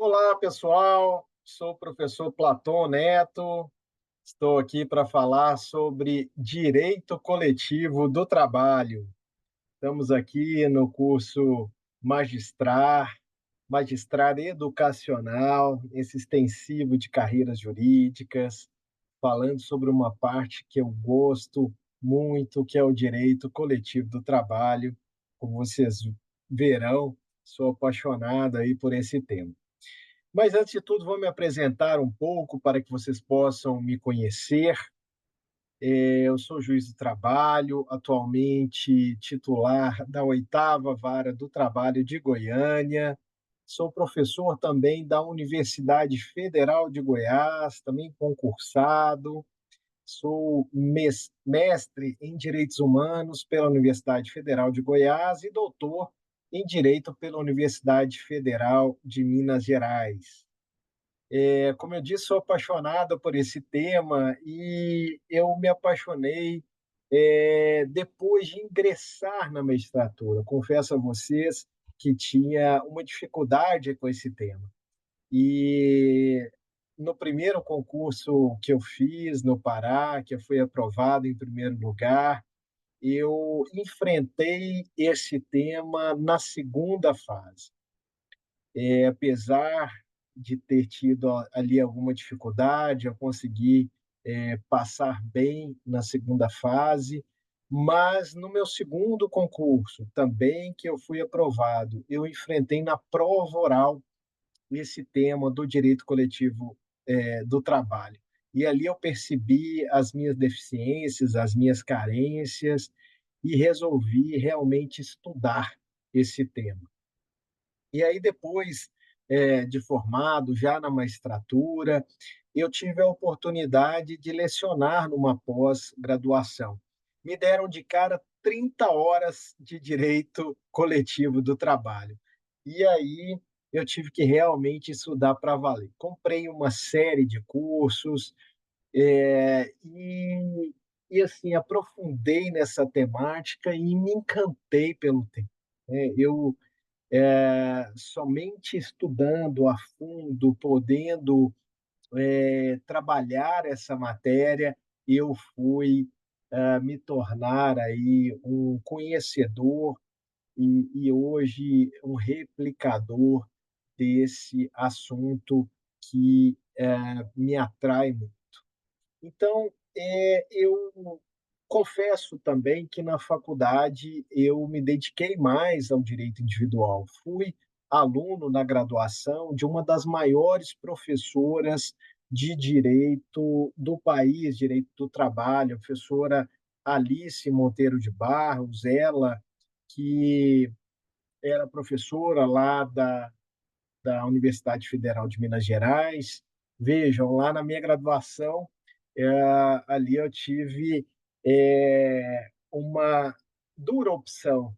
Olá, pessoal. Sou o professor Platão Neto. Estou aqui para falar sobre direito coletivo do trabalho. Estamos aqui no curso Magistrar Educacional, esse extensivo de carreiras jurídicas, falando sobre uma parte que eu gosto muito, que é o direito coletivo do trabalho. Como vocês verão, sou apaixonado aí por esse tema. Mas antes de tudo, vou me apresentar um pouco para que vocês possam me conhecer. Eu sou juiz do trabalho, atualmente titular da oitava Vara do Trabalho de Goiânia. Sou professor também da Universidade Federal de Goiás, também concursado. Sou mestre em Direitos Humanos pela Universidade Federal de Goiás e doutor em Direito pela Universidade Federal de Minas Gerais. Como eu disse, sou apaixonada por esse tema e eu me apaixonei depois de ingressar na magistratura. Confesso a vocês que tinha uma dificuldade com esse tema. E no primeiro concurso que eu fiz no Pará, que eu fui aprovado em primeiro lugar, eu enfrentei esse tema na segunda fase. Apesar de ter tido ali alguma dificuldade, eu consegui passar bem na segunda fase, mas no meu segundo concurso, também que eu fui aprovado, eu enfrentei na prova oral esse tema do direito coletivo do trabalho. E ali eu percebi as minhas deficiências, as minhas carências, e resolvi realmente estudar esse tema. E aí, depois de formado, já na magistratura, eu tive a oportunidade de lecionar numa pós-graduação. Me deram de cara 30 horas de direito coletivo do trabalho. E aí eu tive que realmente estudar para valer. Comprei uma série de cursos e assim aprofundei nessa temática e me encantei pelo tema. Eu somente estudando a fundo, podendo trabalhar essa matéria, eu fui me tornar aí um conhecedor e hoje um replicador desse assunto que me atrai muito. Então, eu confesso também que na faculdade eu me dediquei mais ao direito individual. Fui aluno na graduação de uma das maiores professoras de direito do país, direito do trabalho, a professora Alice Monteiro de Barros, ela que era professora lá da Universidade Federal de Minas Gerais. Vejam, lá na minha graduação, é, ali eu tive uma dura opção.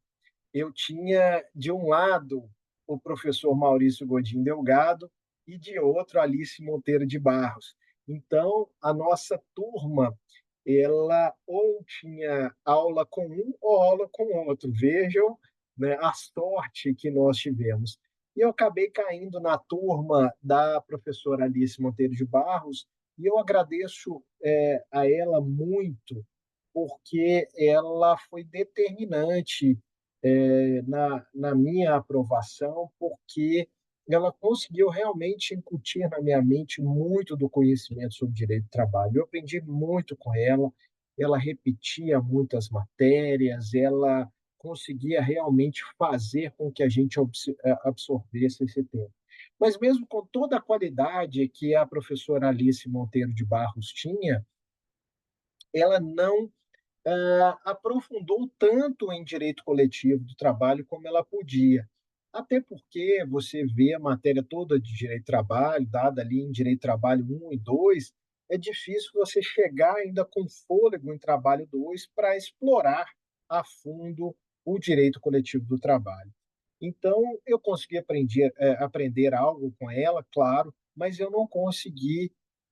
Eu tinha, de um lado, o professor Maurício Godinho Delgado e, de outro, Alice Monteiro de Barros. Então, a nossa turma, ela ou tinha aula com um ou aula com outro. Vejam, né, a sorte que nós tivemos. E eu acabei caindo na turma da professora Alice Monteiro de Barros, e eu agradeço a ela muito, porque ela foi determinante na minha aprovação, porque ela conseguiu realmente incutir na minha mente muito do conhecimento sobre direito do trabalho. Eu aprendi muito com ela repetia muitas matérias, ela conseguia realmente fazer com que a gente absorvesse esse tema. Mas mesmo com toda a qualidade que a professora Alice Monteiro de Barros tinha, ela não aprofundou tanto em direito coletivo do trabalho como ela podia. Até porque você vê a matéria toda de direito do trabalho, dada ali em direito do trabalho 1 e 2, é difícil você chegar ainda com fôlego em trabalho 2 para explorar a fundo o direito coletivo do trabalho. Então, eu consegui aprender algo com ela, claro, mas eu não consegui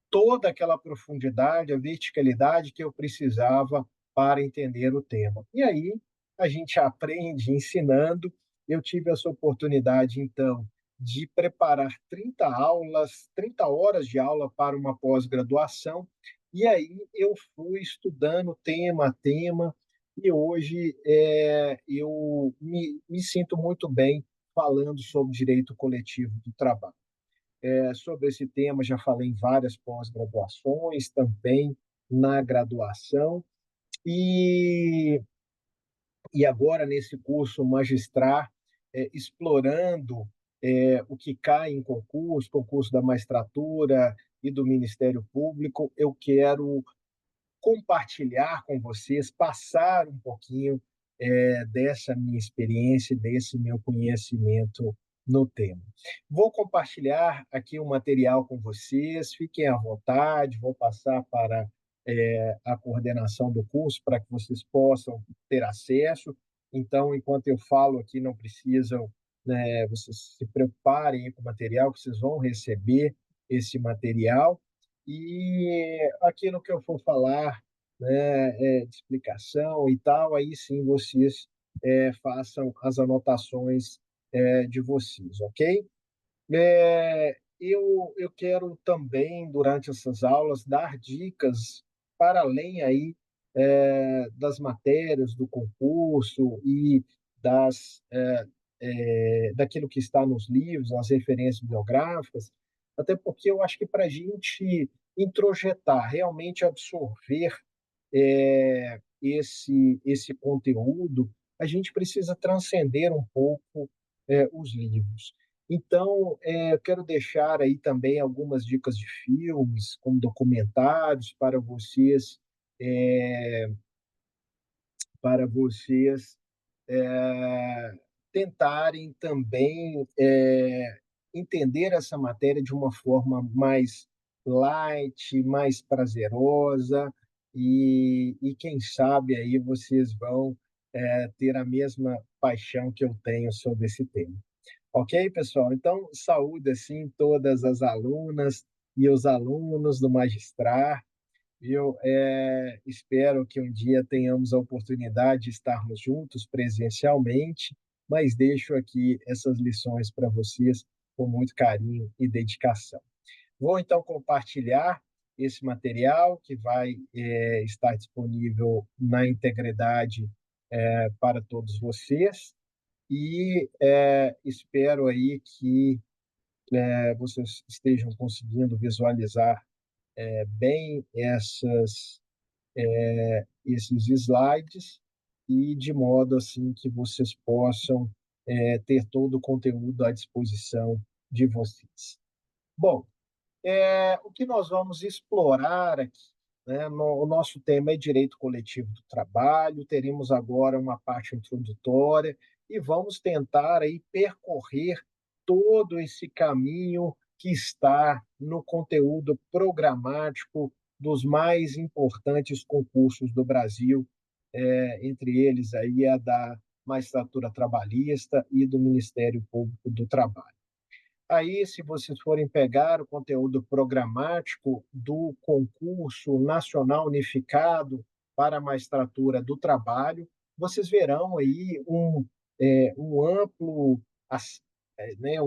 toda aquela profundidade, a verticalidade que eu precisava para entender o tema. E aí a gente aprende ensinando. Eu tive essa oportunidade, então, de preparar 30 aulas, 30 horas de aula para uma pós-graduação, e aí eu fui estudando tema a tema, e hoje eu me sinto muito bem falando sobre direito coletivo do trabalho. Sobre esse tema, já falei em várias pós-graduações, também na graduação, e, e agora nesse curso magistrar, explorando o que cai em concurso, concurso da magistratura e do Ministério Público, eu quero compartilhar com vocês, passar um pouquinho dessa minha experiência, desse meu conhecimento no tema. Vou compartilhar aqui o material com vocês, fiquem à vontade, vou passar para a coordenação do curso para que vocês possam ter acesso. Então, enquanto eu falo aqui, não precisam, né, vocês se preocuparem com o material, que vocês vão receber esse material. E aquilo que eu for falar, né, de explicação e tal, aí sim vocês façam as anotações de vocês, ok? Eu quero também, durante essas aulas, dar dicas para além aí das matérias do concurso e daquilo que está nos livros, nas referências bibliográficas, até porque eu acho que para a gente introjetar, realmente absorver esse conteúdo, a gente precisa transcender um pouco os livros. Então, eu quero deixar aí também algumas dicas de filmes, como documentários, é, para vocês é, tentarem também entender essa matéria de uma forma mais light, mais prazerosa, e quem sabe aí vocês vão ter a mesma paixão que eu tenho sobre esse tema. Ok, pessoal? Então, saúde, assim, todas as alunas e os alunos do Magistrar. Eu espero que um dia tenhamos a oportunidade de estarmos juntos presencialmente, mas deixo aqui essas lições para vocês com muito carinho e dedicação. Vou então compartilhar esse material que vai estar disponível na integridade para todos vocês e espero aí que vocês estejam conseguindo visualizar bem esses slides e de modo assim que vocês possam ter todo o conteúdo à disposição de vocês. Bom, o que nós vamos explorar aqui, né? O nosso tema é direito coletivo do trabalho, teremos agora uma parte introdutória e vamos tentar aí percorrer todo esse caminho que está no conteúdo programático dos mais importantes concursos do Brasil, entre eles aí a da Magistratura Trabalhista e do Ministério Público do Trabalho. Aí, se vocês forem pegar o conteúdo programático do concurso nacional unificado para a magistratura do trabalho, vocês verão aí um amplo, né,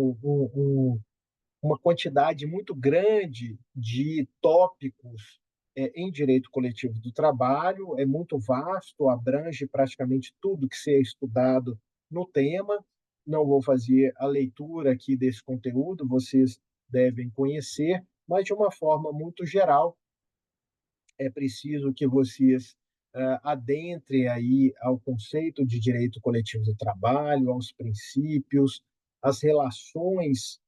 uma quantidade muito grande de tópicos em direito coletivo do trabalho, é muito vasto, abrange praticamente tudo que se é estudado no tema. Não vou fazer a leitura aqui desse conteúdo, vocês devem conhecer, mas de uma forma muito geral, é preciso que vocês adentrem aí ao conceito de direito coletivo do trabalho, aos princípios, às relações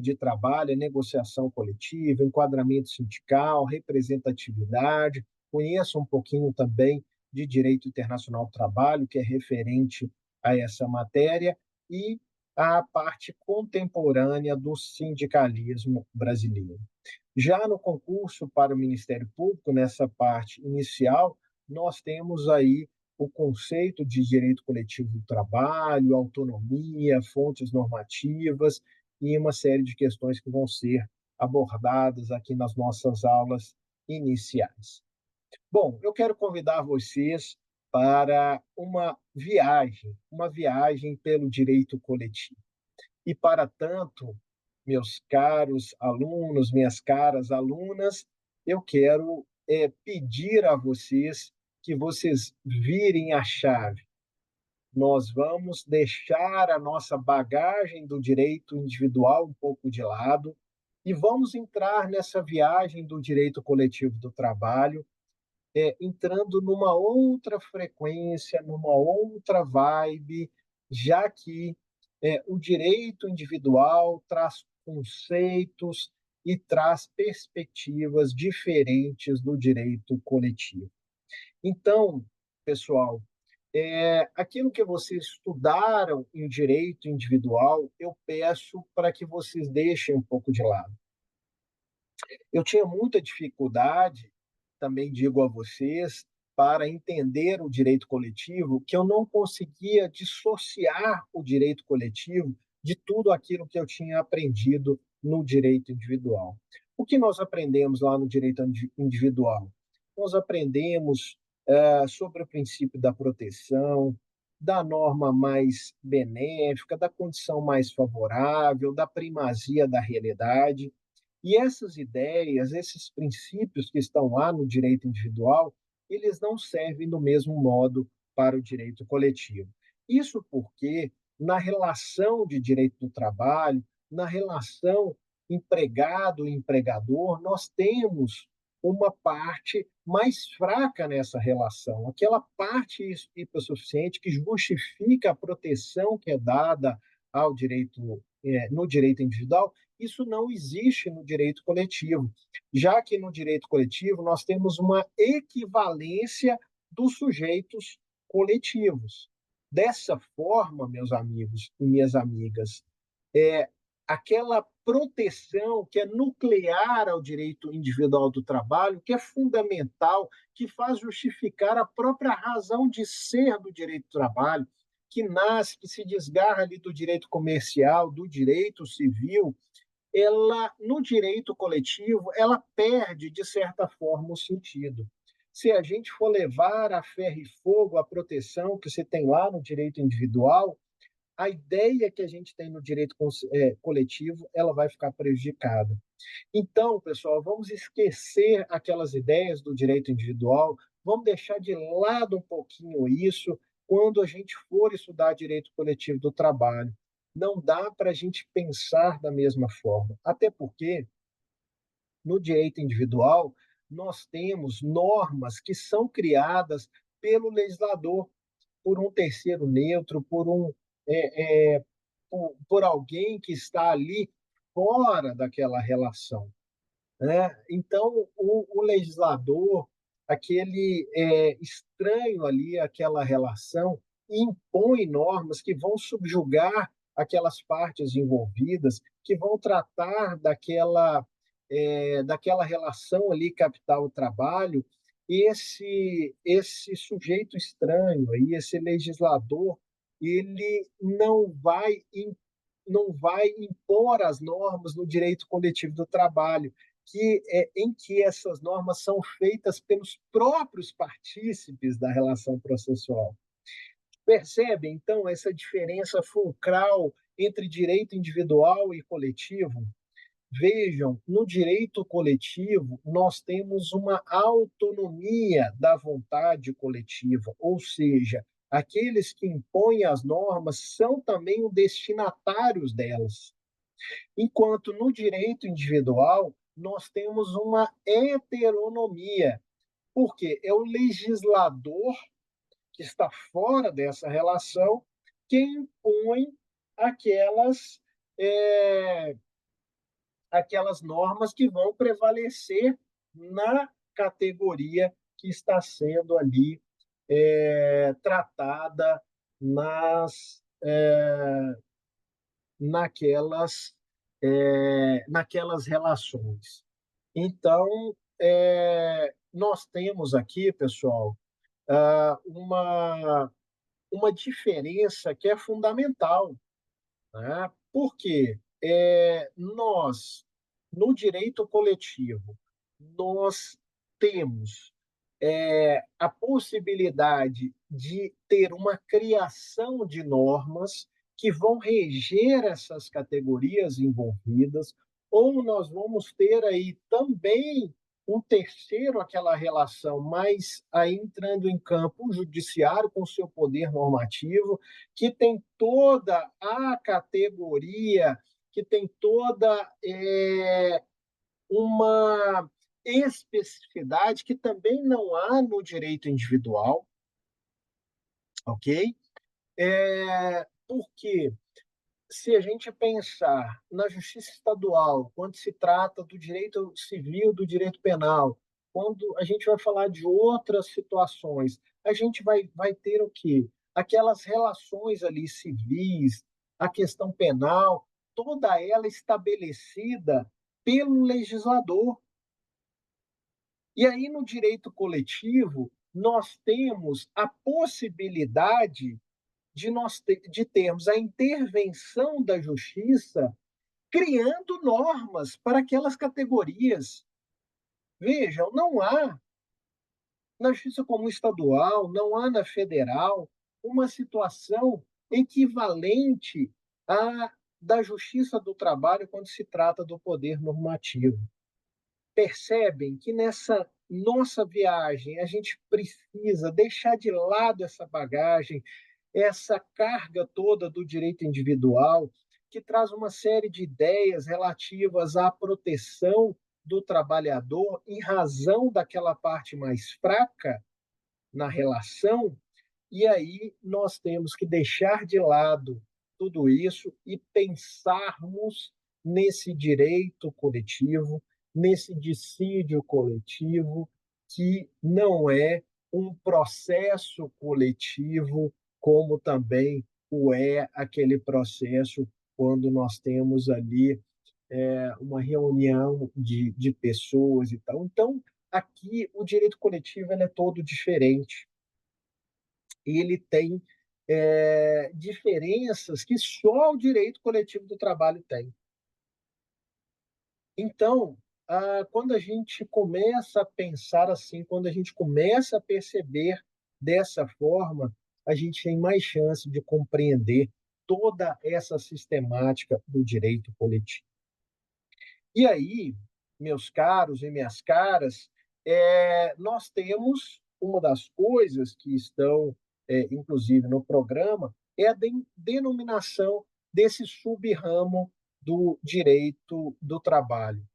de trabalho, negociação coletiva, enquadramento sindical, representatividade, conheçam um pouquinho também de direito internacional do trabalho, que é referente a essa matéria, e a parte contemporânea do sindicalismo brasileiro. Já no concurso para o Ministério Público, nessa parte inicial, nós temos aí o conceito de direito coletivo do trabalho, autonomia, fontes normativas e uma série de questões que vão ser abordadas aqui nas nossas aulas iniciais. Bom, eu quero convidar vocês para uma viagem pelo direito coletivo. E, para tanto, meus caros alunos, minhas caras alunas, eu quero pedir a vocês que vocês virem a chave. Nós vamos deixar a nossa bagagem do direito individual um pouco de lado e vamos entrar nessa viagem do direito coletivo do trabalho, entrando numa outra frequência, numa outra vibe, já que o direito individual traz conceitos e traz perspectivas diferentes do direito coletivo. Então, pessoal, aquilo que vocês estudaram em direito individual, eu peço para que vocês deixem um pouco de lado. Eu tinha muita dificuldade, também digo a vocês, para entender o direito coletivo, que eu não conseguia dissociar o direito coletivo de tudo aquilo que eu tinha aprendido no direito individual. O que nós aprendemos lá no direito individual? Nós aprendemos sobre o princípio da proteção, da norma mais benéfica, da condição mais favorável, da primazia da realidade. E essas ideias, esses princípios que estão lá no direito individual, eles não servem do mesmo modo para o direito coletivo. Isso porque, na relação de direito do trabalho, na relação empregado e empregador, nós temos uma parte mais fraca nessa relação, aquela parte hipossuficiente que justifica a proteção que é dada ao direito, no direito individual. Isso não existe no direito coletivo, já que no direito coletivo nós temos uma equivalência dos sujeitos coletivos. Dessa forma, meus amigos e minhas amigas, aquela proteção que é nuclear ao direito individual do trabalho, que é fundamental, que faz justificar a própria razão de ser do direito do trabalho, que nasce, que se desgarra ali do direito comercial, do direito civil, ela, no direito coletivo, ela perde, de certa forma, o sentido. Se a gente for levar a ferro e fogo a proteção que você tem lá no direito individual, a ideia que a gente tem no direito coletivo, ela vai ficar prejudicada. Então, pessoal, vamos esquecer aquelas ideias do direito individual, vamos deixar de lado um pouquinho isso quando a gente for estudar direito coletivo do trabalho. Não dá para a gente pensar da mesma forma, até porque no direito individual nós temos normas que são criadas pelo legislador, por um terceiro neutro, por alguém que está ali fora daquela relação, né? Então, o legislador, aquele estranho ali, aquela relação, impõe normas que vão subjugar aquelas partes envolvidas, que vão tratar daquela relação ali capital-trabalho, esse sujeito estranho, aí, esse legislador, ele não vai impor as normas no direito coletivo do trabalho, em que essas normas são feitas pelos próprios partícipes da relação processual. Percebe, então, essa diferença fulcral entre direito individual e coletivo? Vejam, no direito coletivo, nós temos uma autonomia da vontade coletiva, ou seja, aqueles que impõem as normas são também os destinatários delas. Enquanto no direito individual, nós temos uma heteronomia, porque é o legislador que está fora dessa relação que impõe aquelas, é, aquelas normas que vão prevalecer na categoria que está sendo ali tratada naquelas, naquelas relações. Então, nós temos aqui, pessoal, uma diferença que é fundamental, né? Porque nós, no direito coletivo, nós temos a possibilidade de ter uma criação de normas que vão reger essas categorias envolvidas, ou nós vamos ter aí também um terceiro, aquela relação mais aí entrando em campo o judiciário com seu poder normativo, que tem toda a categoria, que tem toda uma especificidade que também não há no direito individual, ok? Porque se a gente pensar na justiça estadual, quando se trata do direito civil, do direito penal, quando a gente vai falar de outras situações, a gente vai ter o quê? Aquelas relações ali civis, a questão penal, toda ela estabelecida pelo legislador. E aí, no direito coletivo, nós temos a possibilidade de termos a intervenção da justiça criando normas para aquelas categorias. Vejam, não há na justiça comum estadual, não há na federal uma situação equivalente à da justiça do trabalho quando se trata do poder normativo. Percebem que nessa nossa viagem a gente precisa deixar de lado essa bagagem, essa carga toda do direito individual, que traz uma série de ideias relativas à proteção do trabalhador em razão daquela parte mais fraca na relação, e aí nós temos que deixar de lado tudo isso e pensarmos nesse direito coletivo, nesse dissídio coletivo, que não é um processo coletivo, como também o é aquele processo quando nós temos ali uma reunião de pessoas e tal. Então, aqui o direito coletivo ele é todo diferente ele tem diferenças que só o direito coletivo do trabalho tem. Então, quando a gente começa a pensar assim, quando a gente começa a perceber dessa forma, a gente tem mais chance de compreender toda essa sistemática do direito coletivo. E aí, meus caros e minhas caras, nós temos uma das coisas que estão, inclusive, no programa, é a denominação desse sub-ramo do direito do trabalho.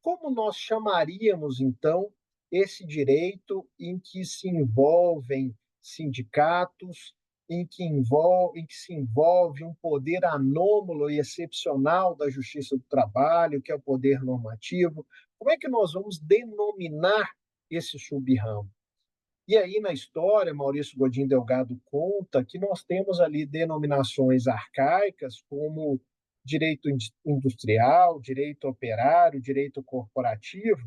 Como nós chamaríamos, então, esse direito em que se envolvem sindicatos, em que se envolve um poder anômalo e excepcional da justiça do trabalho, que é o poder normativo? Como é que nós vamos denominar esse sub-ramo? E aí, na história, Maurício Godinho Delgado conta que nós temos ali denominações arcaicas, como direito industrial, direito operário, direito corporativo,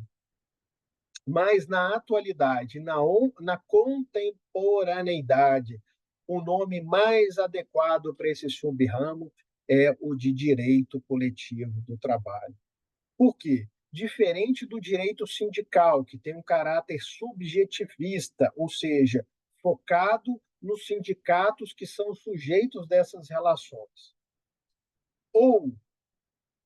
mas na atualidade, na contemporaneidade, o nome mais adequado para esse sub-ramo é o de direito coletivo do trabalho. Por quê? Diferente do direito sindical, que tem um caráter subjetivista, ou seja, focado nos sindicatos que são sujeitos dessas relações. Ou,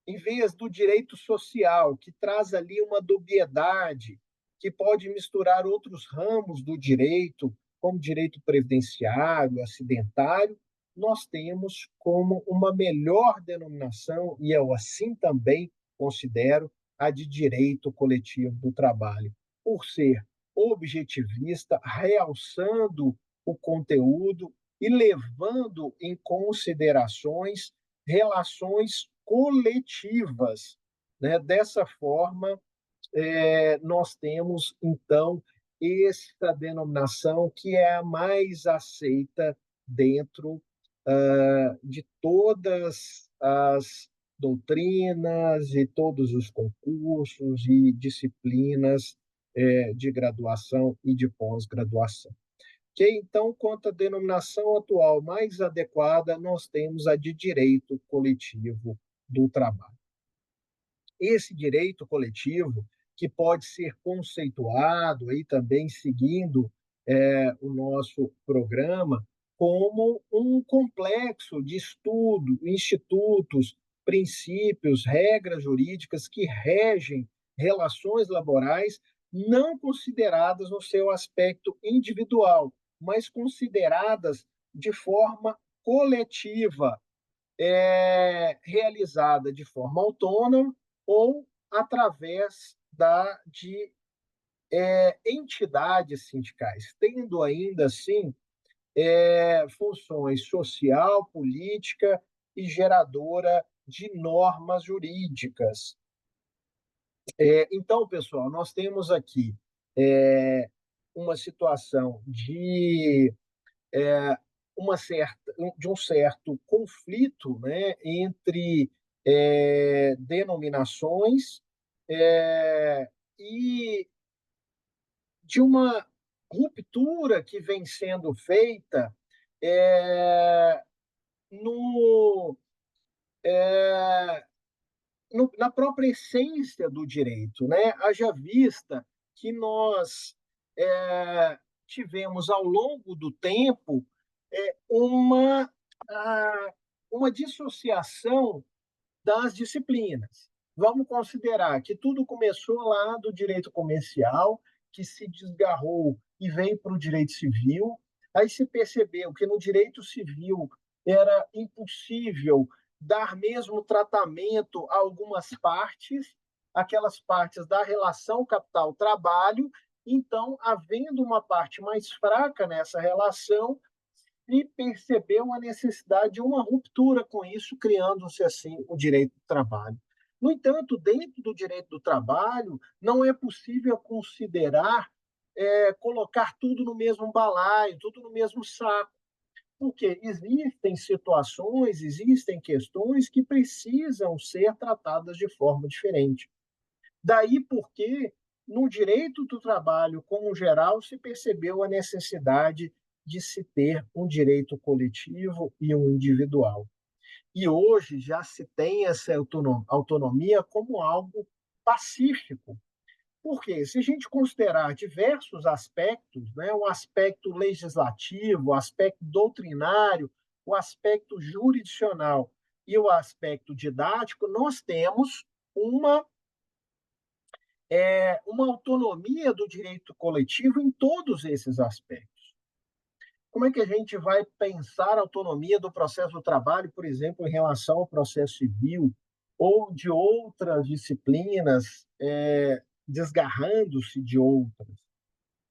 em vez do direito social, que traz ali uma dubiedade, que pode misturar outros ramos do direito, como direito previdenciário, acidentário, nós temos como uma melhor denominação, e eu assim também considero, a de direito coletivo do trabalho, por ser objetivista, realçando o conteúdo e levando em considerações relações coletivas. Né? Dessa forma, nós temos, então, essa denominação que é a mais aceita dentro de todas as doutrinas e todos os concursos e disciplinas de graduação e de pós-graduação. Okay? Então, quanto à denominação atual mais adequada, nós temos a de direito coletivo do trabalho. Esse direito coletivo, que pode ser conceituado aí também seguindo o nosso programa, como um complexo de estudo, institutos, princípios, regras jurídicas que regem relações laborais, não consideradas no seu aspecto individual, mas consideradas de forma coletiva, realizada de forma autônoma ou através de entidades sindicais, tendo ainda assim funções social, política e geradora de normas jurídicas. Então, pessoal, nós temos aqui uma situação de um certo conflito, né, entre denominações e de uma ruptura que vem sendo feita é, no, na própria essência do direito, né? Haja vista que nós tivemos ao longo do tempo é, uma, uma dissociação das disciplinas. Vamos considerar que tudo começou lá do direito comercial, que se desgarrou e veio para o direito civil. Aí se percebeu que no direito civil era impossível dar mesmo tratamento a algumas partes, aquelas partes da relação capital-trabalho. Então, havendo uma parte mais fraca nessa relação, e percebeu a necessidade de uma ruptura com isso, criando-se assim o direito do trabalho. No entanto, dentro do direito do trabalho, não é possível considerar colocar tudo no mesmo balaio, tudo no mesmo saco, porque existem situações, existem questões que precisam ser tratadas de forma diferente. Daí porque, no direito do trabalho, como geral, se percebeu a necessidade de se ter um direito coletivo e um individual. E hoje já se tem essa autonomia como algo pacífico. Porque, se a gente considerar diversos aspectos, né, o aspecto legislativo, o aspecto doutrinário, o aspecto jurisdicional e o aspecto didático, nós temos uma uma autonomia do direito coletivo em todos esses aspectos. Como é que a gente vai pensar a autonomia do processo do trabalho, por exemplo, em relação ao processo civil, ou de outras disciplinas, desgarrando-se de outras,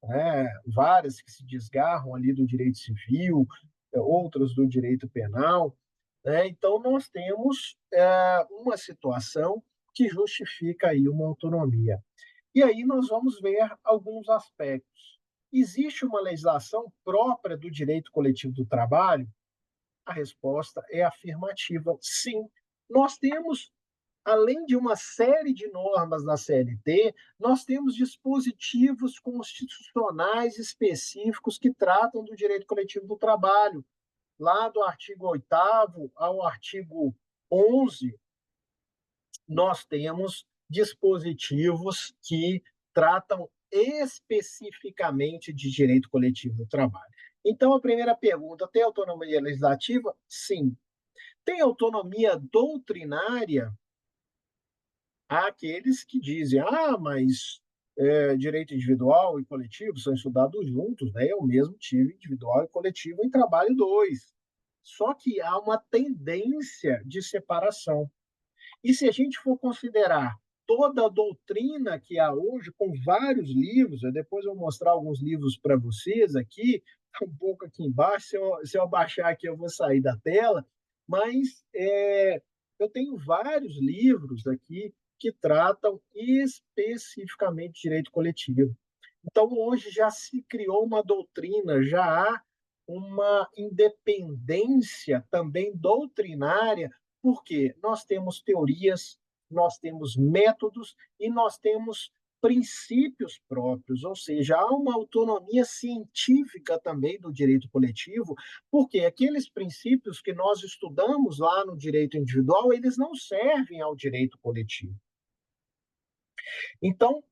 né? Várias que se desgarram ali do direito civil, outras do direito penal, né? Então, nós temos uma situação que justifica aí uma autonomia. E aí nós vamos ver alguns aspectos. Existe uma legislação própria do direito coletivo do trabalho? A resposta é afirmativa, sim. Nós temos, além de uma série de normas na CLT, nós temos dispositivos constitucionais específicos que tratam do direito coletivo do trabalho. Lá do artigo 8º ao artigo 11, nós temos dispositivos que tratam especificamente de direito coletivo do trabalho. Então, a primeira pergunta: tem autonomia legislativa? Sim. Tem autonomia doutrinária? Há aqueles que dizem, mas direito individual e coletivo são estudados juntos, né? Eu mesmo tive individual e coletivo em trabalho 2. Só que há uma tendência de separação. E se a gente for considerar toda a doutrina que há hoje, com vários livros, depois eu vou mostrar alguns livros para vocês aqui, um pouco aqui embaixo, se eu baixar aqui eu vou sair da tela, mas eu tenho vários livros aqui que tratam especificamente de direito coletivo. Então, hoje já se criou uma doutrina, já há uma independência também doutrinária, porque nós temos teorias, nós temos métodos e nós temos princípios próprios, ou seja, há uma autonomia científica também do direito coletivo, porque aqueles princípios que nós estudamos lá no direito individual, eles não servem ao direito coletivo. Então,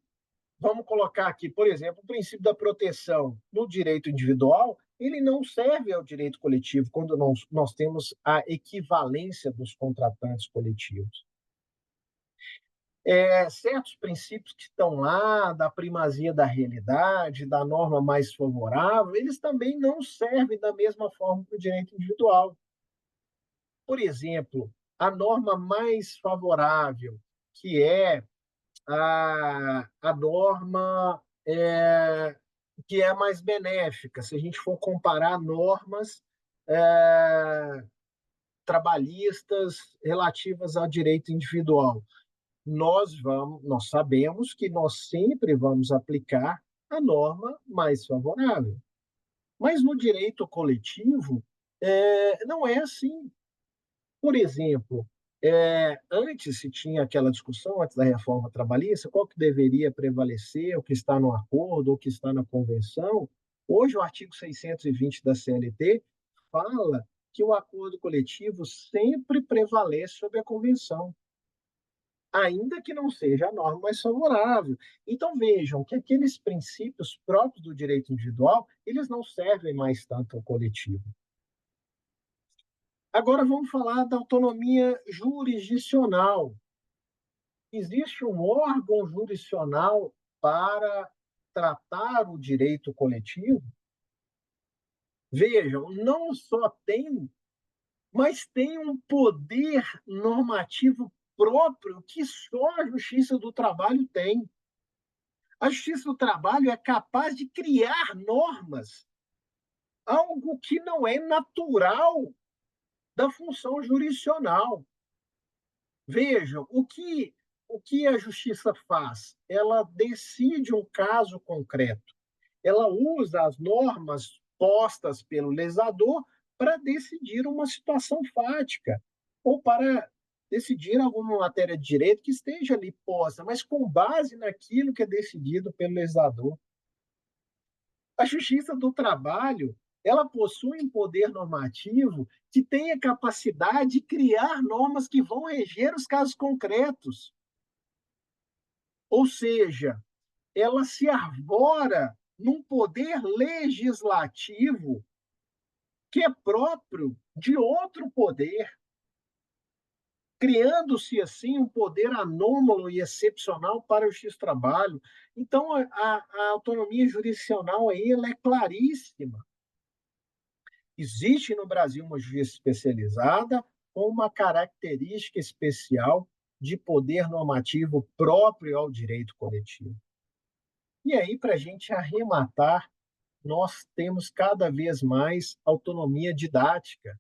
vamos colocar aqui, por exemplo, o princípio da proteção no direito individual, ele não serve ao direito coletivo quando nós temos a equivalência dos contratantes coletivos. Certos princípios que estão lá, da primazia da realidade, da norma mais favorável, eles também não servem da mesma forma para o direito individual. Por exemplo, a norma mais favorável, que é a norma que é mais benéfica, se a gente for comparar normas é, trabalhistas relativas ao direito individual. Nós sabemos que nós sempre vamos aplicar a norma mais favorável. Mas no direito coletivo, não é assim. Por exemplo, antes se tinha aquela discussão, antes da reforma trabalhista, qual que deveria prevalecer, o que está no acordo, o que está na convenção. Hoje, o artigo 620 da CLT fala que o acordo coletivo sempre prevalece sobre a convenção, ainda que não seja a norma mais favorável. Então, vejam que aqueles princípios próprios do direito individual, eles não servem mais tanto ao coletivo. Agora vamos falar da autonomia jurisdicional. Existe um órgão jurisdicional para tratar o direito coletivo? Vejam, não só tem, mas tem um poder normativo próprio que só a Justiça do Trabalho tem. A Justiça do Trabalho é capaz de criar normas, algo que não é natural da função jurisdicional. Vejam, o que a justiça faz? Ela decide um caso concreto. Ela usa as normas postas pelo legislador para decidir uma situação fática ou para decidir alguma matéria de direito que esteja ali posta, mas com base naquilo que é decidido pelo legislador. A Justiça do Trabalho, ela possui um poder normativo que tem a capacidade de criar normas que vão reger os casos concretos. Ou seja, ela se arvora num poder legislativo que é próprio de outro poder, criando-se assim um poder anômalo e excepcional para o X-Trabalho. Então, a autonomia jurisdicional aí ela é claríssima. Existe no Brasil uma justiça especializada com uma característica especial de poder normativo próprio ao direito coletivo. E aí, para a gente arrematar, nós temos cada vez mais autonomia didática.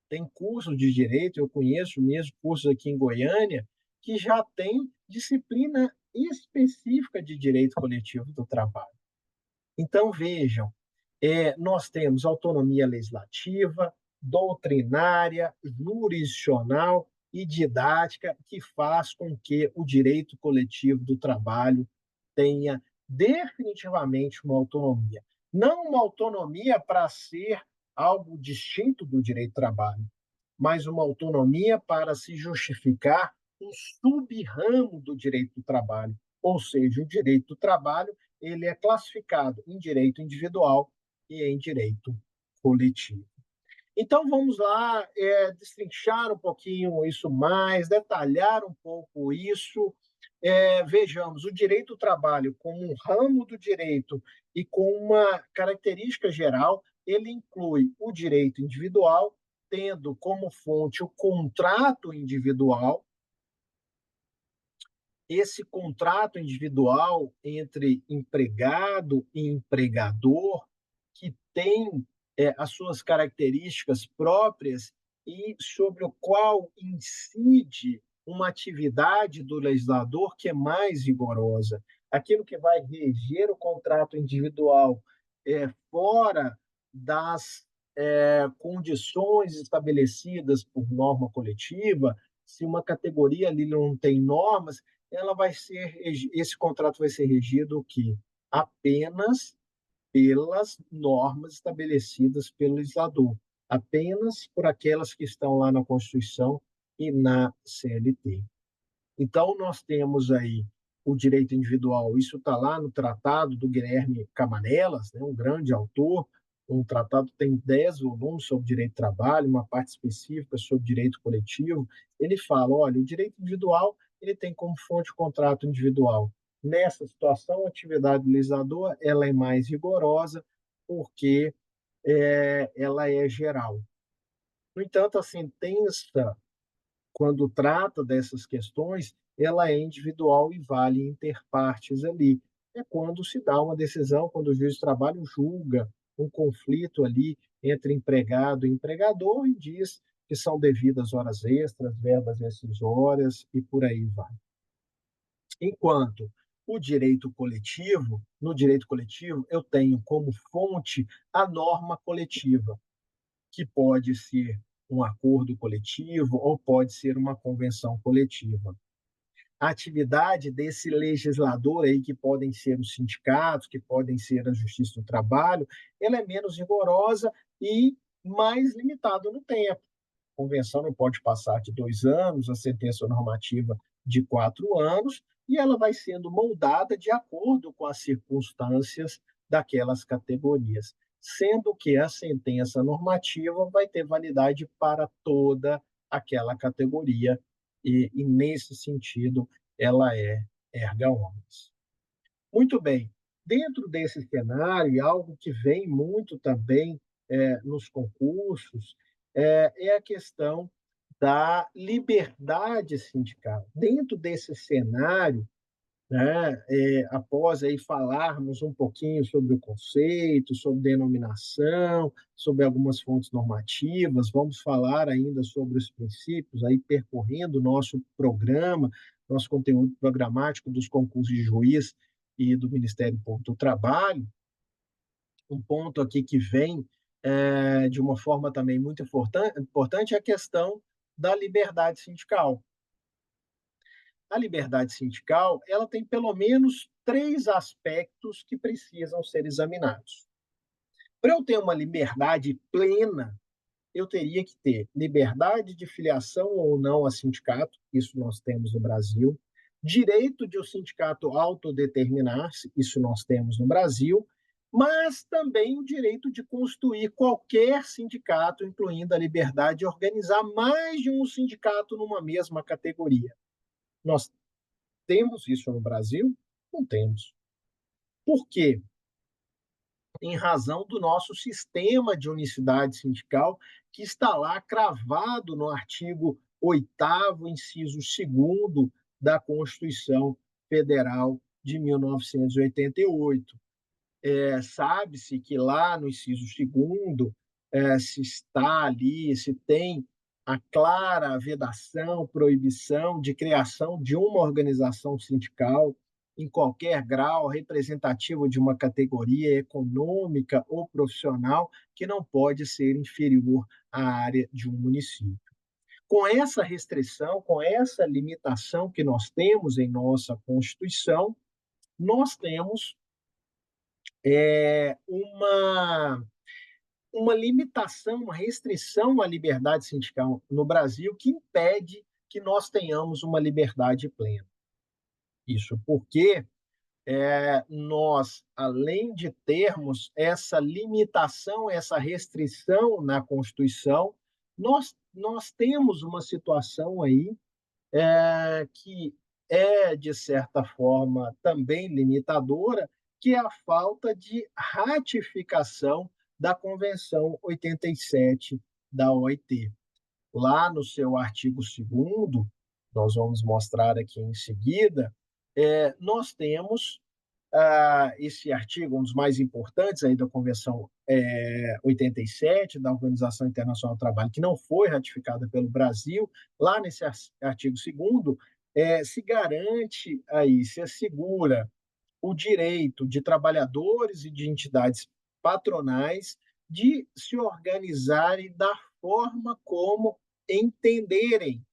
Tem cursos de direito, eu conheço mesmo cursos aqui em Goiânia, que já tem disciplina específica de direito coletivo do trabalho. Então, vejam, nós temos autonomia legislativa, doutrinária, jurisdicional e didática, que faz com que o direito coletivo do trabalho tenha definitivamente uma autonomia. Não uma autonomia para ser algo distinto do direito do trabalho, mas uma autonomia para se justificar um sub-ramo do direito do trabalho, ou seja, o direito do trabalho ele é classificado em direito individual e em direito coletivo. Então, vamos lá destrinchar um pouquinho isso mais, detalhar um pouco isso. Vejamos, o direito do trabalho como um ramo do direito e com uma característica geral, ele inclui o direito individual, tendo como fonte o contrato individual. Esse contrato individual entre empregado e empregador, que tem as suas características próprias e sobre o qual incide uma atividade do legislador que é mais rigorosa. Aquilo que vai reger o contrato individual fora das condições estabelecidas por norma coletiva, se uma categoria ali não tem normas, esse contrato vai ser regido que apenas pelas normas estabelecidas pelo legislador, apenas por aquelas que estão lá na Constituição e na CLT. Então, nós temos aí o direito individual, isso está lá no tratado do Guilherme Camanelas, né, um grande autor, um tratado tem 10 volumes sobre direito do trabalho, uma parte específica sobre direito coletivo. Ele fala, olha, o direito individual ele tem como fonte o contrato individual. Nessa situação, a atividade legisladora ela é mais rigorosa porque ela é geral. No entanto, a sentença, quando trata dessas questões, ela é individual e vale interpartes ali. É quando se dá uma decisão, quando o juiz de trabalho julga um conflito ali entre empregado e empregador e diz que são devidas horas extras, verbas rescisórias e por aí vai. Enquanto no direito coletivo, eu tenho como fonte a norma coletiva, que pode ser um acordo coletivo ou pode ser uma convenção coletiva. A atividade desse legislador aí, que podem ser os sindicatos, que podem ser a Justiça do Trabalho, ela é menos rigorosa e mais limitada no tempo. A convenção não pode passar de 2 anos, a sentença normativa de 4 anos, e ela vai sendo moldada de acordo com as circunstâncias daquelas categorias, sendo que a sentença normativa vai ter validade para toda aquela categoria, e nesse sentido, ela é erga omnes. Muito bem, dentro desse cenário, e algo que vem muito também nos concursos, é a questão da liberdade sindical. Dentro desse cenário, né, após aí falarmos um pouquinho sobre o conceito, sobre denominação, sobre algumas fontes normativas, vamos falar ainda sobre os princípios, aí percorrendo o nosso programa, nosso conteúdo programático dos concursos de juiz e do Ministério Público do Trabalho. Um ponto aqui que vem de uma forma também muito importante é a questão da liberdade sindical. A liberdade sindical ela tem pelo menos 3 aspectos que precisam ser examinados. Para eu ter uma liberdade plena, eu teria que ter liberdade de filiação ou não a sindicato, isso nós temos no Brasil, direito de o sindicato autodeterminar-se, isso nós temos no Brasil, mas também o direito de constituir qualquer sindicato, incluindo a liberdade de organizar mais de um sindicato numa mesma categoria. Nós temos isso no Brasil? Não temos. Por quê? Em razão do nosso sistema de unicidade sindical, que está lá cravado no artigo 8º, inciso 2º da Constituição Federal de 1988. Sabe-se que lá no inciso 2º se está ali, se tem a clara vedação, proibição de criação de uma organização sindical em qualquer grau representativo de uma categoria econômica ou profissional que não pode ser inferior à área de um município. Com essa restrição, com essa limitação que nós temos em nossa Constituição, nós temos uma limitação, uma restrição à liberdade sindical no Brasil que impede que nós tenhamos uma liberdade plena. Isso porque nós, além de termos essa limitação, essa restrição na Constituição, nós temos uma situação aí que é, de certa forma, também limitadora, que é a falta de ratificação da Convenção 87 da OIT. Lá no seu artigo 2º, nós vamos mostrar aqui em seguida, nós temos esse artigo, um dos mais importantes aí da Convenção 87 da Organização Internacional do Trabalho, que não foi ratificada pelo Brasil. Lá nesse artigo 2º, se garante aí, se assegura o direito de trabalhadores e de entidades patronais de se organizarem da forma como entenderem.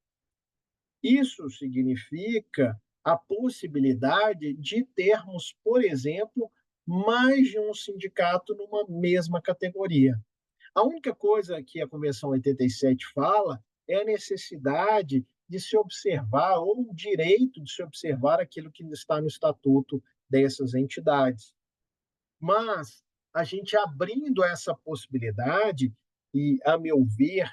Isso significa a possibilidade de termos, por exemplo, mais de um sindicato numa mesma categoria. A única coisa que a Convenção 87 fala é a necessidade de se observar, ou o direito de se observar aquilo que está no estatuto dessas entidades. Mas a gente abrindo essa possibilidade, e, a meu ver,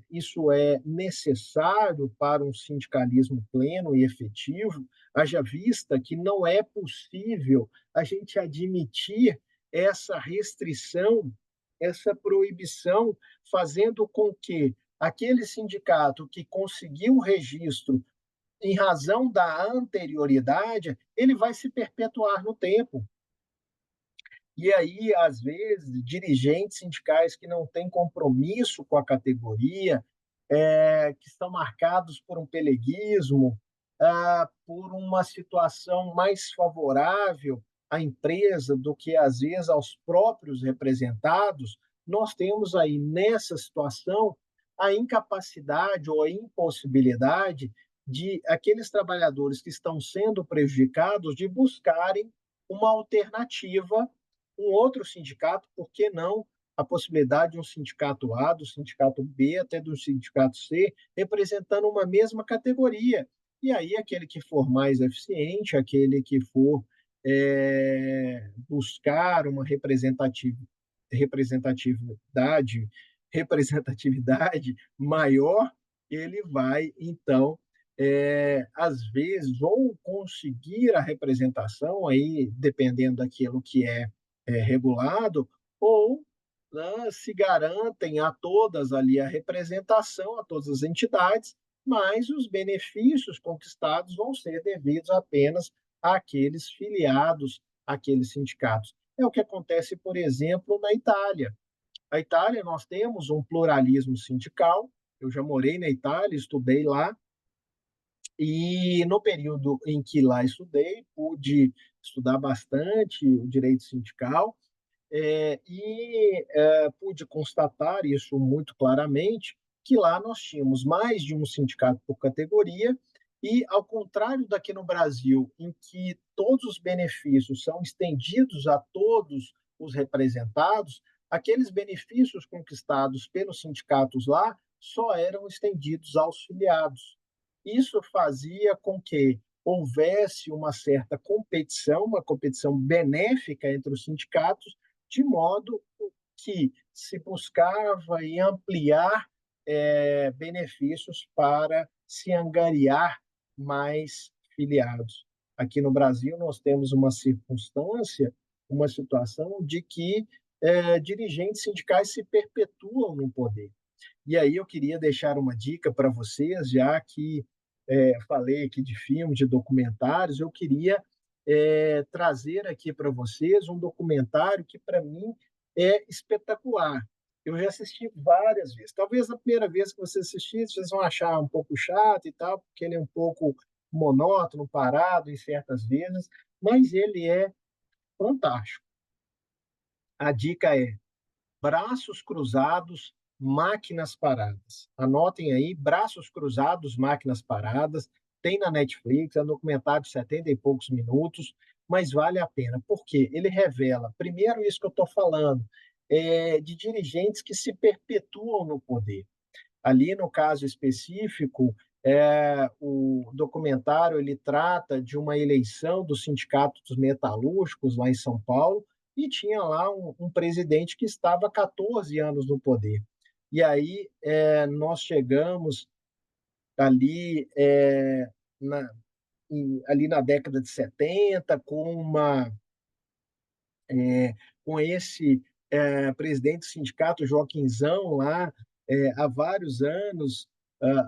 isso é necessário para um sindicalismo pleno e efetivo, haja vista que não é possível a gente admitir essa restrição, essa proibição, fazendo com que aquele sindicato que conseguiu o registro em razão da anterioridade, ele vai se perpetuar no tempo. E aí, às vezes, dirigentes sindicais que não têm compromisso com a categoria, que estão marcados por um peleguismo, por uma situação mais favorável à empresa do que, às vezes, aos próprios representados, nós temos aí, nessa situação, a incapacidade ou a impossibilidade de aqueles trabalhadores que estão sendo prejudicados de buscarem uma alternativa, um outro sindicato, por que não a possibilidade de um sindicato A, do sindicato B, até do sindicato C, representando uma mesma categoria. E aí, aquele que for mais eficiente, aquele que for buscar uma representatividade, representatividade maior, ele vai, então, às vezes, ou conseguir a representação, aí, dependendo daquilo que é regulado, ou, né, se garantem a todas ali a representação, a todas as entidades, mas os benefícios conquistados vão ser devidos apenas àqueles filiados àqueles sindicatos. É o que acontece, por exemplo, na Itália. A Itália, nós temos um pluralismo sindical, eu já morei na Itália, estudei lá, e no período em que lá estudei, pude estudar bastante o direito sindical, pude constatar isso muito claramente, que lá nós tínhamos mais de um sindicato por categoria, e ao contrário daqui no Brasil, em que todos os benefícios são estendidos a todos os representados, aqueles benefícios conquistados pelos sindicatos lá só eram estendidos aos filiados. Isso fazia com que houvesse uma certa competição, uma competição benéfica entre os sindicatos, de modo que se buscava em ampliar benefícios para se angariar mais filiados. Aqui no Brasil, nós temos uma circunstância, uma situação de que dirigentes sindicais se perpetuam no poder. E aí eu queria deixar uma dica para vocês, já que falei aqui de filmes, de documentários, eu queria trazer aqui para vocês um documentário que, para mim, é espetacular. Eu já assisti várias vezes. Talvez a primeira vez que você assistir, vocês vão achar um pouco chato e tal, porque ele é um pouco monótono, parado em certas vezes, mas ele é fantástico. A dica é Braços Cruzados, Máquinas Paradas. Anotem aí, Braços Cruzados, Máquinas Paradas. Tem na Netflix, é um documentário de 70 e poucos minutos, mas vale a pena. Por quê? Ele revela, primeiro, isso que eu estou falando, de dirigentes que se perpetuam no poder. Ali, no caso específico, o documentário ele trata de uma eleição do Sindicato dos Metalúrgicos, lá em São Paulo, e tinha lá um presidente que estava há 14 anos no poder. E aí nós chegamos ali, ali na década de 70, com esse presidente do sindicato, Joaquinzão, lá há vários anos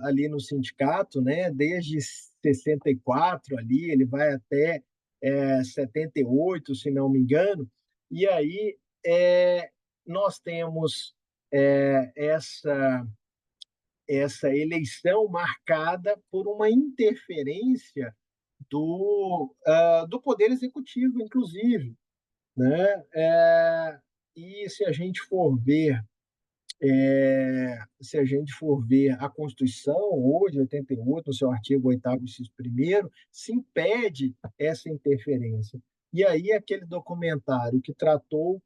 ali no sindicato, né? Desde 64 ali, ele vai até 78, se não me engano, e aí nós temos essa eleição marcada por uma interferência do Poder Executivo, inclusive, né? E se a gente for ver a Constituição, hoje, 88, no seu artigo 8º, inciso 1º, se impede essa interferência. E aí, aquele documentário que tratou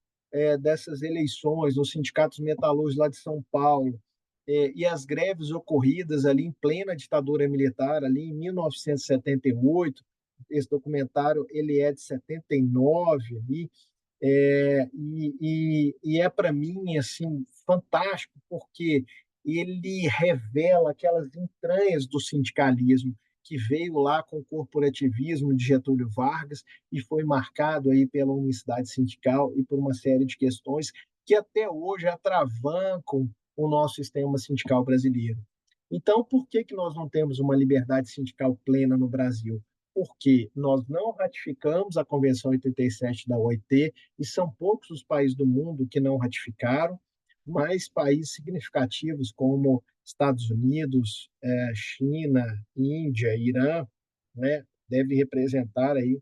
dessas eleições nos sindicatos metalúrgicos lá de São Paulo, e as greves ocorridas ali em plena ditadura militar, ali em 1978, esse documentário ele é de 79, ali, E é para mim assim fantástico, porque ele revela aquelas entranhas do sindicalismo que veio lá com o corporativismo de Getúlio Vargas e foi marcado aí pela unicidade sindical e por uma série de questões que até hoje atravancam o nosso sistema sindical brasileiro. Então, por que que nós não temos uma liberdade sindical plena no Brasil? Porque nós não ratificamos a Convenção 87 da OIT, e são poucos os países do mundo que não ratificaram, mas países significativos como Estados Unidos, China, Índia, Irã, né, deve representar aí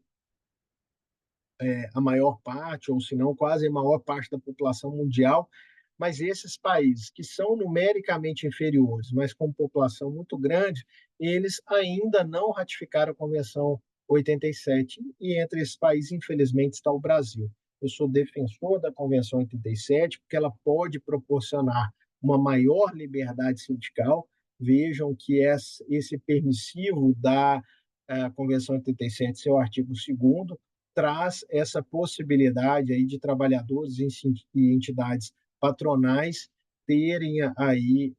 a maior parte, ou se não quase a maior parte da população mundial, mas esses países que são numericamente inferiores, mas com população muito grande, eles ainda não ratificaram a Convenção 87, e entre esses países, infelizmente, está o Brasil. Eu sou defensor da Convenção 87, porque ela pode proporcionar uma maior liberdade sindical. Vejam que esse permissivo da Convenção 87, seu artigo 2º, traz essa possibilidade aí de trabalhadores e entidades patronais terem aí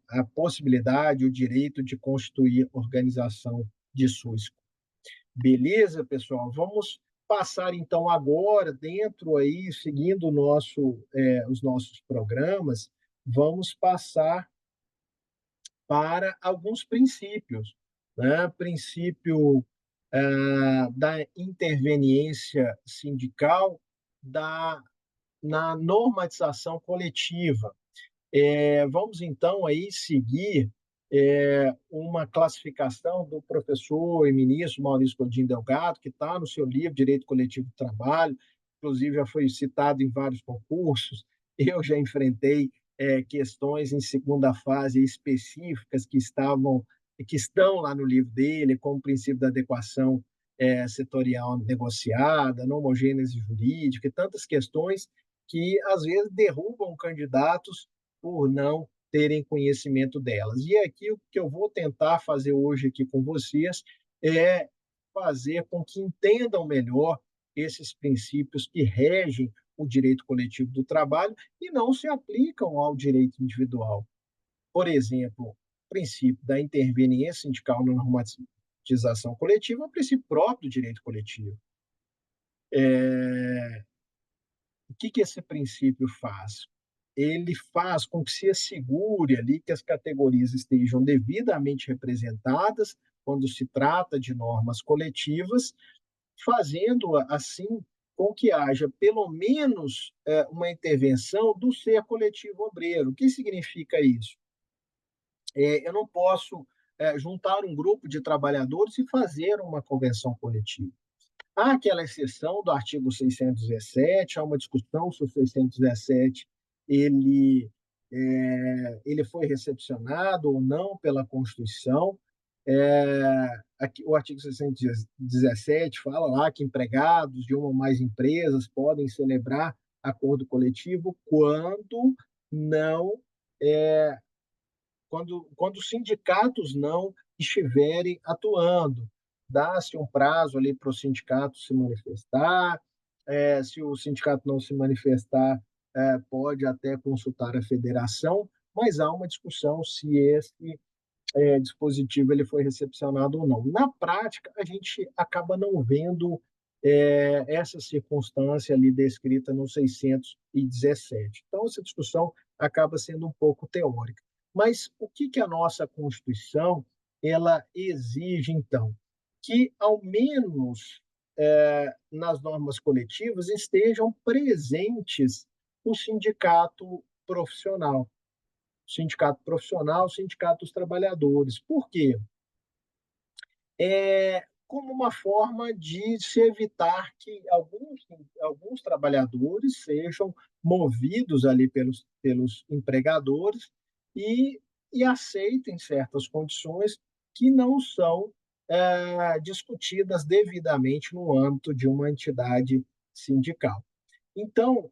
a possibilidade, o direito de constituir organização de sua escola. Beleza, pessoal? Vamos passar então agora dentro aí, seguindo os nossos programas, vamos passar para alguns princípios, né? Princípio da interveniência sindical, na normatização coletiva. Vamos então aí seguir uma classificação do professor e ministro Maurício Godinho Delgado, que está no seu livro Direito Coletivo do Trabalho, inclusive já foi citado em vários concursos. Eu já enfrentei questões em segunda fase específicas que estão lá no livro dele, como o princípio da adequação setorial negociada, não homogênese jurídica, e tantas questões que às vezes derrubam candidatos por não terem conhecimento delas. E aqui o que eu vou tentar fazer hoje aqui com vocês é fazer com que entendam melhor esses princípios que regem o direito coletivo do trabalho e não se aplicam ao direito individual. Por exemplo, o princípio da interveniência sindical na normatização coletiva é um princípio próprio do direito coletivo. O que esse princípio faz? Ele faz com que se assegure ali que as categorias estejam devidamente representadas quando se trata de normas coletivas, fazendo assim com que haja pelo menos uma intervenção do ser coletivo obreiro. O que significa isso? Eu não posso juntar um grupo de trabalhadores e fazer uma convenção coletiva. Há aquela exceção do artigo 617, há uma discussão se o 617 ele, ele foi recepcionado ou não pela Constituição. O artigo 617 fala lá que empregados de uma ou mais empresas podem celebrar acordo coletivo não é, quando os sindicatos não estiverem atuando. Dá-se um prazo ali para o sindicato se manifestar, se o sindicato não se manifestar, pode até consultar a federação, mas há uma discussão se esse dispositivo ele foi recepcionado ou não. Na prática, a gente acaba não vendo essa circunstância ali descrita no 617. Então, essa discussão acaba sendo um pouco teórica. Mas o que a nossa Constituição ela exige, então? Que, ao menos nas normas coletivas, estejam presentes o sindicato profissional, o sindicato dos trabalhadores. Por quê? Como uma forma de se evitar que alguns trabalhadores sejam movidos ali pelos empregadores e, e aceitem certas condições que não são discutidas devidamente no âmbito de uma entidade sindical. Então,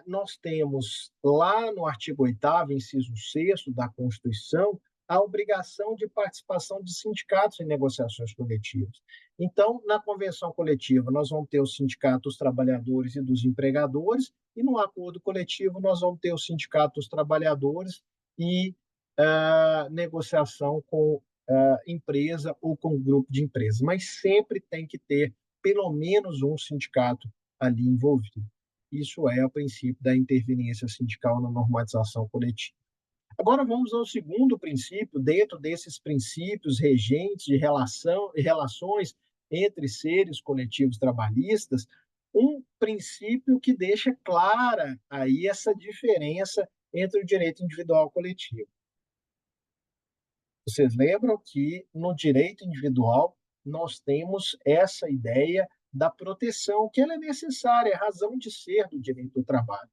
nós temos lá no artigo 8º, inciso 6º da Constituição, a obrigação de participação de sindicatos em negociações coletivas. Então, na convenção coletiva, nós vamos ter o sindicato dos trabalhadores e dos empregadores, e no acordo coletivo, nós vamos ter o sindicato dos trabalhadores e negociação com empresa ou com grupo de empresas. Mas sempre tem que ter pelo menos um sindicato ali envolvido. Isso é o princípio da interveniência sindical na normatização coletiva. Agora vamos ao segundo princípio, dentro desses princípios regentes de relações entre seres coletivos trabalhistas, um princípio que deixa clara aí essa diferença entre o direito individual e coletivo. Vocês lembram que no direito individual nós temos essa ideia da proteção, que ela é necessária, é a razão de ser do direito do trabalho.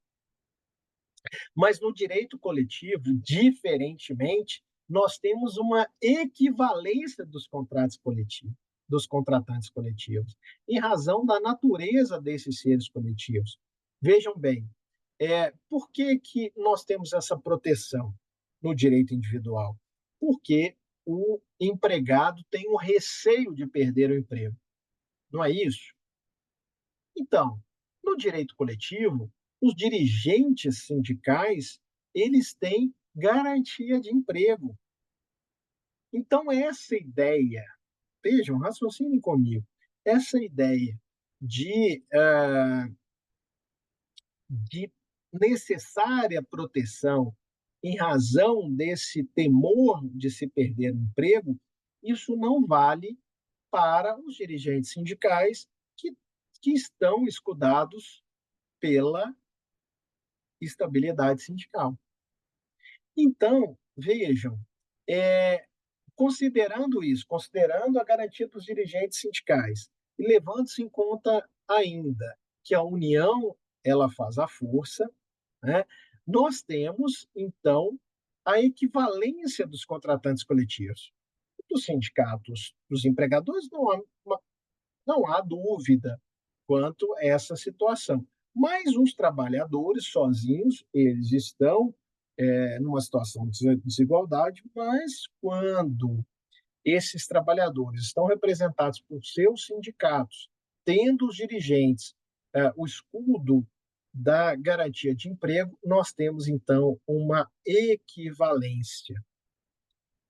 Mas no direito coletivo, diferentemente, nós temos uma equivalência dos contratos coletivos, dos contratantes coletivos, em razão da natureza desses seres coletivos. Vejam bem, por que nós temos essa proteção no direito individual? Porque o empregado tem um receio de perder o emprego. Não é isso? Então, no direito coletivo, os dirigentes sindicais, eles têm garantia de emprego. Então, essa ideia, vejam, raciocinem comigo, essa ideia de, de necessária proteção em razão desse temor de se perder o emprego, isso não vale para os dirigentes sindicais que estão escudados pela estabilidade sindical. Então, vejam, considerando isso, considerando a garantia dos dirigentes sindicais e levando-se em conta ainda que a união ela faz a força, né? Nós temos então a equivalência dos contratantes coletivos. Dos sindicatos dos empregadores não há dúvida quanto a essa situação. Mas os trabalhadores sozinhos, eles estão numa situação de desigualdade, mas quando esses trabalhadores estão representados por seus sindicatos, tendo os dirigentes o escudo da garantia de emprego, nós temos então uma equivalência.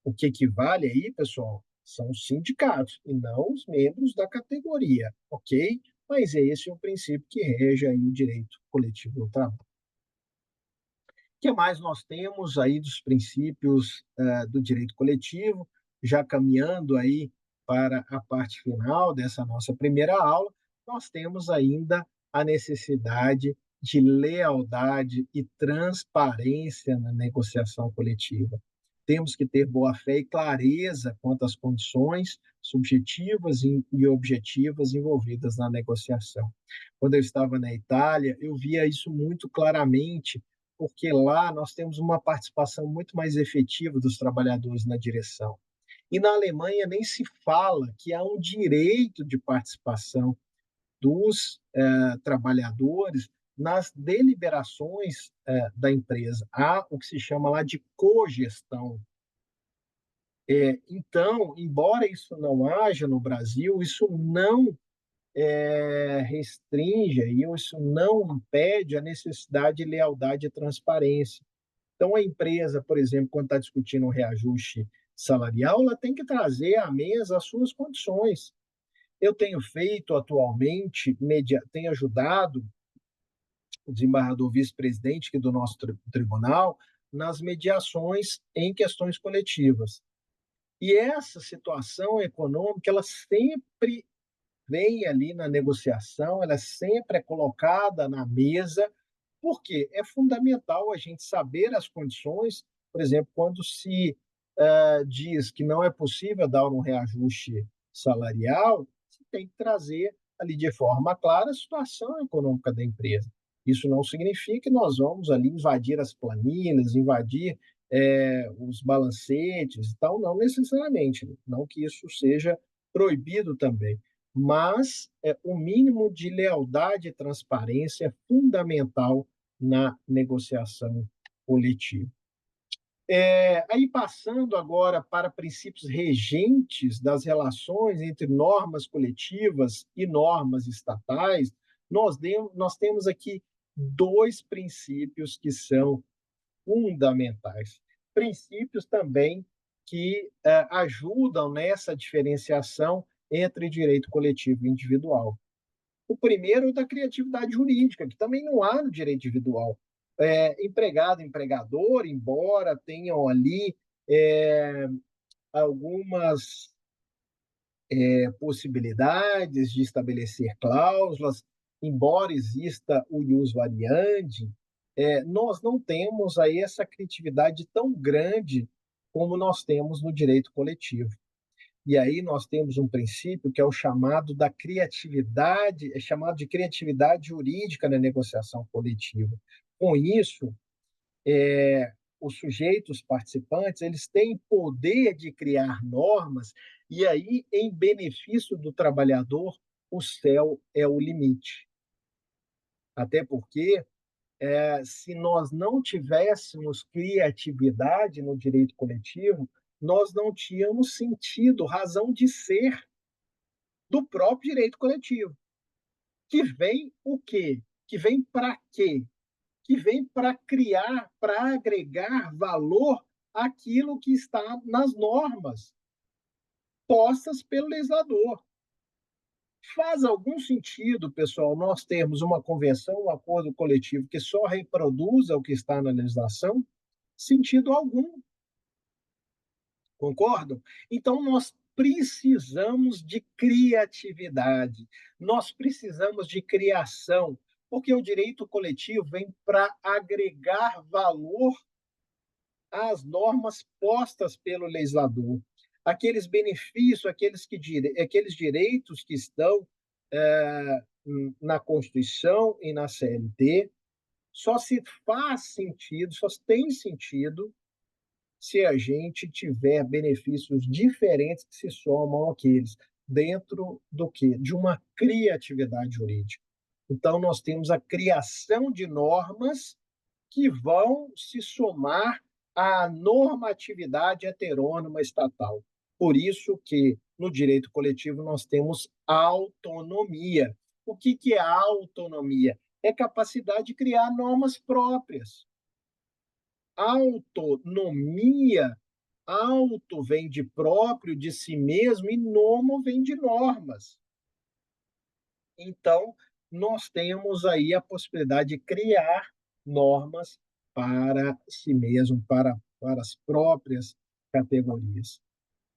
O que equivale aí, pessoal, são os sindicatos e não os membros da categoria, ok? Mas esse é o princípio que rege aí o direito coletivo do trabalho. O que mais nós temos aí dos princípios do direito coletivo, já caminhando aí para a parte final dessa nossa primeira aula, nós temos ainda a necessidade de lealdade e transparência na negociação coletiva. Temos que ter boa-fé e clareza quanto às condições subjetivas e objetivas envolvidas na negociação. Quando eu estava na Itália, eu via isso muito claramente, porque lá nós temos uma participação muito mais efetiva dos trabalhadores na direção. E na Alemanha nem se fala que há um direito de participação dos trabalhadores nas deliberações da empresa. Há o que se chama lá de cogestão. Então, embora isso não haja no Brasil, isso não restringe, e isso não impede a necessidade de lealdade e transparência. Então, a empresa, por exemplo, quando está discutindo um reajuste salarial, ela tem que trazer à mesa as suas condições. Eu tenho feito atualmente, tenho ajudado o desembargador vice-presidente do nosso tribunal nas mediações em questões coletivas. E essa situação econômica, ela sempre vem ali na negociação, ela sempre é colocada na mesa, porque é fundamental a gente saber as condições, por exemplo, quando se diz que não é possível dar um reajuste salarial, você tem que trazer ali de forma clara a situação econômica da empresa. Isso não significa que nós vamos ali invadir as planilhas, invadir os balancetes e tal, não necessariamente, não que isso seja proibido também, mas o mínimo de lealdade e transparência é fundamental na negociação coletiva. Aí passando agora para princípios regentes das relações entre normas coletivas e normas estatais, nós temos aqui dois princípios que são fundamentais. Princípios também que ajudam nessa diferenciação entre direito coletivo e individual. O primeiro é o da criatividade jurídica, que também não há no direito individual. Empregado, empregador, embora tenham ali é, algumas possibilidades de estabelecer cláusulas, embora exista o ius variandi, nós não temos aí essa criatividade tão grande como nós temos no direito coletivo. E aí nós temos um princípio que é o chamado da criatividade, é chamado de criatividade jurídica na negociação coletiva. Com isso, os sujeitos participantes, eles têm poder de criar normas e aí, em benefício do trabalhador, o céu é o limite. Até porque, se nós não tivéssemos criatividade no direito coletivo, nós não tínhamos sentido, razão de ser do próprio direito coletivo, que vem o quê? Que vem para quê? Que vem para criar, para agregar valor àquilo que está nas normas postas pelo legislador. Faz algum sentido, pessoal, nós termos uma convenção, um acordo coletivo que só reproduza o que está na legislação? Sentido algum, concordam? Então, nós precisamos de criatividade, nós precisamos de criação, porque o direito coletivo vem para agregar valor às normas postas pelo legislador, aqueles benefícios, aqueles direitos que estão na Constituição e na CLT, só se faz sentido, só tem sentido se a gente tiver benefícios diferentes que se somam àqueles, dentro do quê? De uma criatividade jurídica. Então, nós temos a criação de normas que vão se somar à normatividade heterônoma estatal. Por isso que, no direito coletivo, nós temos autonomia. O que é autonomia? É capacidade de criar normas próprias. Autonomia, auto vem de próprio, de si mesmo, e nomo vem de normas. Então, nós temos aí a possibilidade de criar normas para si mesmo, para as próprias categorias.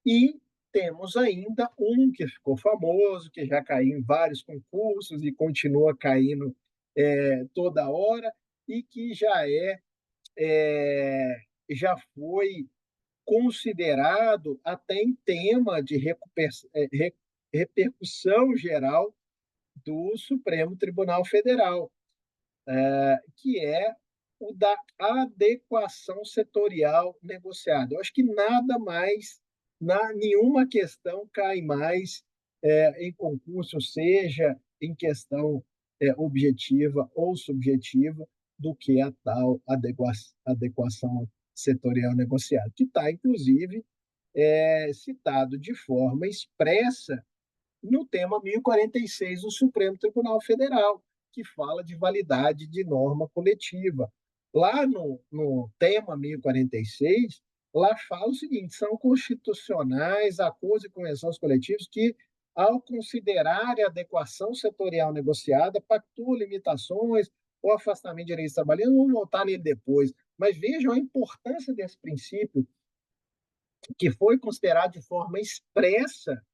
E temos ainda um que ficou famoso, que já caiu em vários concursos e continua caindo toda hora, e que já foi considerado até em tema de repercussão geral do Supremo Tribunal Federal, que é o da adequação setorial negociada. Eu acho que nada mais, nenhuma questão cai mais em concurso, seja em questão objetiva ou subjetiva, do que a tal adequação setorial negociada, que está, inclusive, citado de forma expressa no tema 1046 do Supremo Tribunal Federal, que fala de validade de norma coletiva. Lá no tema 1046, lá fala o seguinte: são constitucionais acordos e convenções coletivos que, ao considerar a adequação setorial negociada, pactuam limitações ou afastamento de direitos trabalhistas. Vamos voltar nele depois. Mas vejam a importância desse princípio, que foi considerado de forma expressa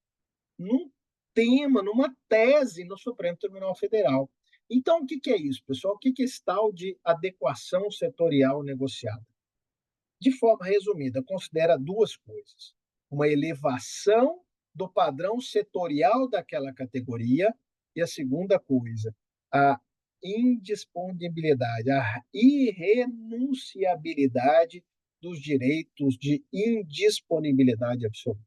num tema, numa tese no Supremo Tribunal Federal. Então, o que é isso, pessoal? O que é esse tal de adequação setorial negociada? De forma resumida, considera duas coisas: uma elevação do padrão setorial daquela categoria, e a segunda coisa, a indisponibilidade, a irrenunciabilidade dos direitos de indisponibilidade absoluta.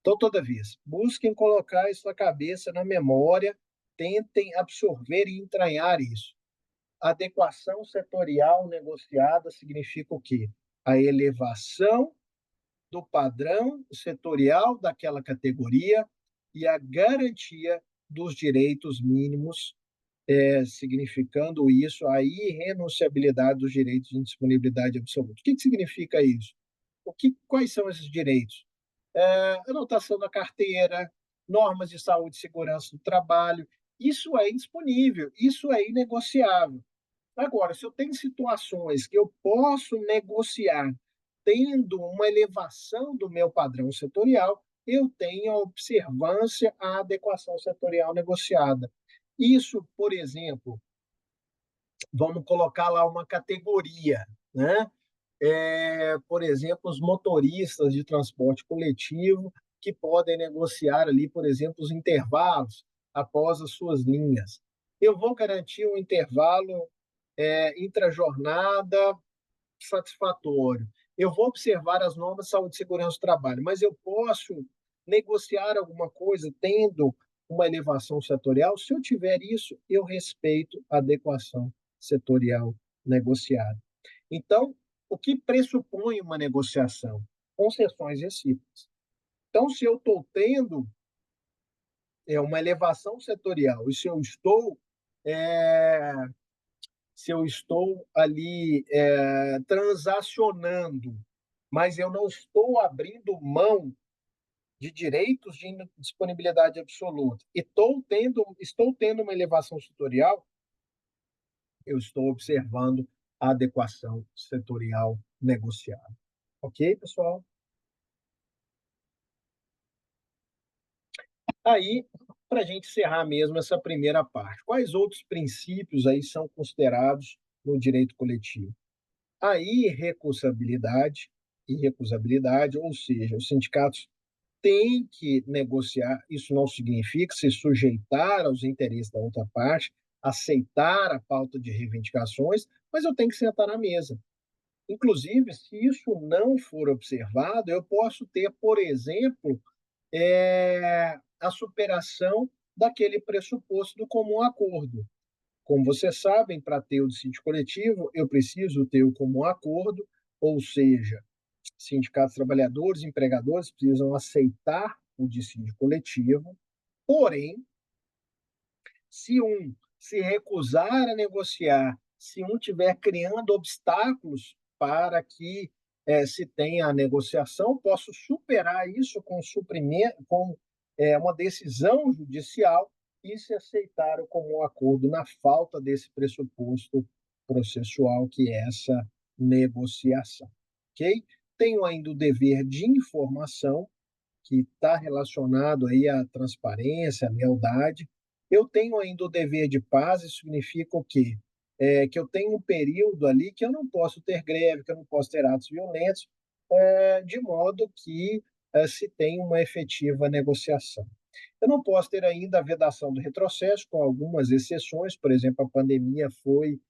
Então, toda vez, busquem colocar isso na cabeça, na memória, tentem absorver e entranhar isso. Adequação setorial negociada significa o quê? a elevação do padrão setorial daquela categoria e a garantia dos direitos mínimos, significando isso a irrenunciabilidade dos direitos de indisponibilidade absoluta. O que significa isso? Quais são esses direitos? Anotação da carteira, normas de saúde e segurança do trabalho, isso é indisponível, isso é inegociável. Agora, se eu tenho situações que eu posso negociar tendo uma elevação do meu padrão setorial, eu tenho a observância à adequação setorial negociada. Isso, por exemplo, vamos colocar lá uma categoria, né? Por exemplo, os motoristas de transporte coletivo que podem negociar ali, por exemplo, os intervalos após as suas linhas. Eu vou garantir um intervalo intrajornada satisfatório. Eu vou observar as normas de saúde e segurança do trabalho, mas eu posso negociar alguma coisa tendo uma elevação setorial? Se eu tiver isso, eu respeito a adequação setorial negociada. Então, o que pressupõe uma negociação? Concessões recíprocas. Então, se eu estou tendo uma elevação setorial e se eu estou ali transacionando, mas eu não estou abrindo mão de direitos de disponibilidade absoluta e estou tendo uma elevação setorial, eu estou observando a adequação setorial negociada. Ok, pessoal? Aí, para a gente encerrar mesmo essa primeira parte, quais outros princípios aí são considerados no direito coletivo? A irrecusabilidade, ou seja, os sindicatos têm que negociar, isso não significa se sujeitar aos interesses da outra parte, aceitar a pauta de reivindicações, mas eu tenho que sentar na mesa. Inclusive, se isso não for observado, eu posso ter, por exemplo, a superação daquele pressuposto do comum acordo. Como vocês sabem, para ter o dissídio coletivo, eu preciso ter o comum acordo, ou seja, sindicatos, trabalhadores, empregadores precisam aceitar o dissídio coletivo, porém, se um se recusar a negociar, se um estiver criando obstáculos para que se tenha a negociação, posso superar isso com uma decisão judicial e se aceitar o comum acordo na falta desse pressuposto processual que é essa negociação. Ok? Tenho ainda o dever de informação, que está relacionado aí à transparência, à lealdade. Eu tenho ainda o dever de paz, isso significa o quê? Que eu tenho um período ali que eu não posso ter greve, que eu não posso ter atos violentos, de modo que se tenha uma efetiva negociação. Eu não posso ter ainda a vedação do retrocesso, com algumas exceções, por exemplo, a pandemia foi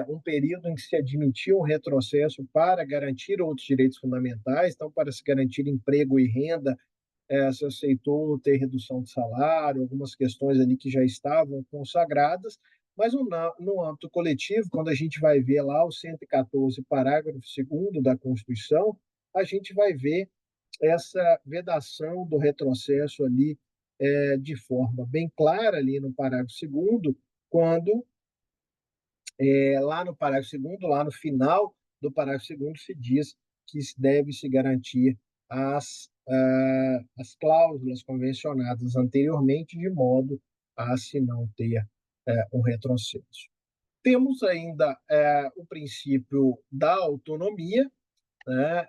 um período em que se admitiu um retrocesso para garantir outros direitos fundamentais, então, para se garantir emprego e renda, se aceitou ter redução de salário, algumas questões ali que já estavam consagradas, mas no âmbito coletivo, quando a gente vai ver lá o 114, parágrafo 2º da Constituição, a gente vai ver essa vedação do retrocesso ali de forma bem clara ali no parágrafo 2º, quando lá no parágrafo 2º, lá no final do parágrafo 2º, se diz que deve se garantir as cláusulas convencionadas anteriormente, de modo a se não ter um retrocesso. Temos ainda o princípio da autonomia, né?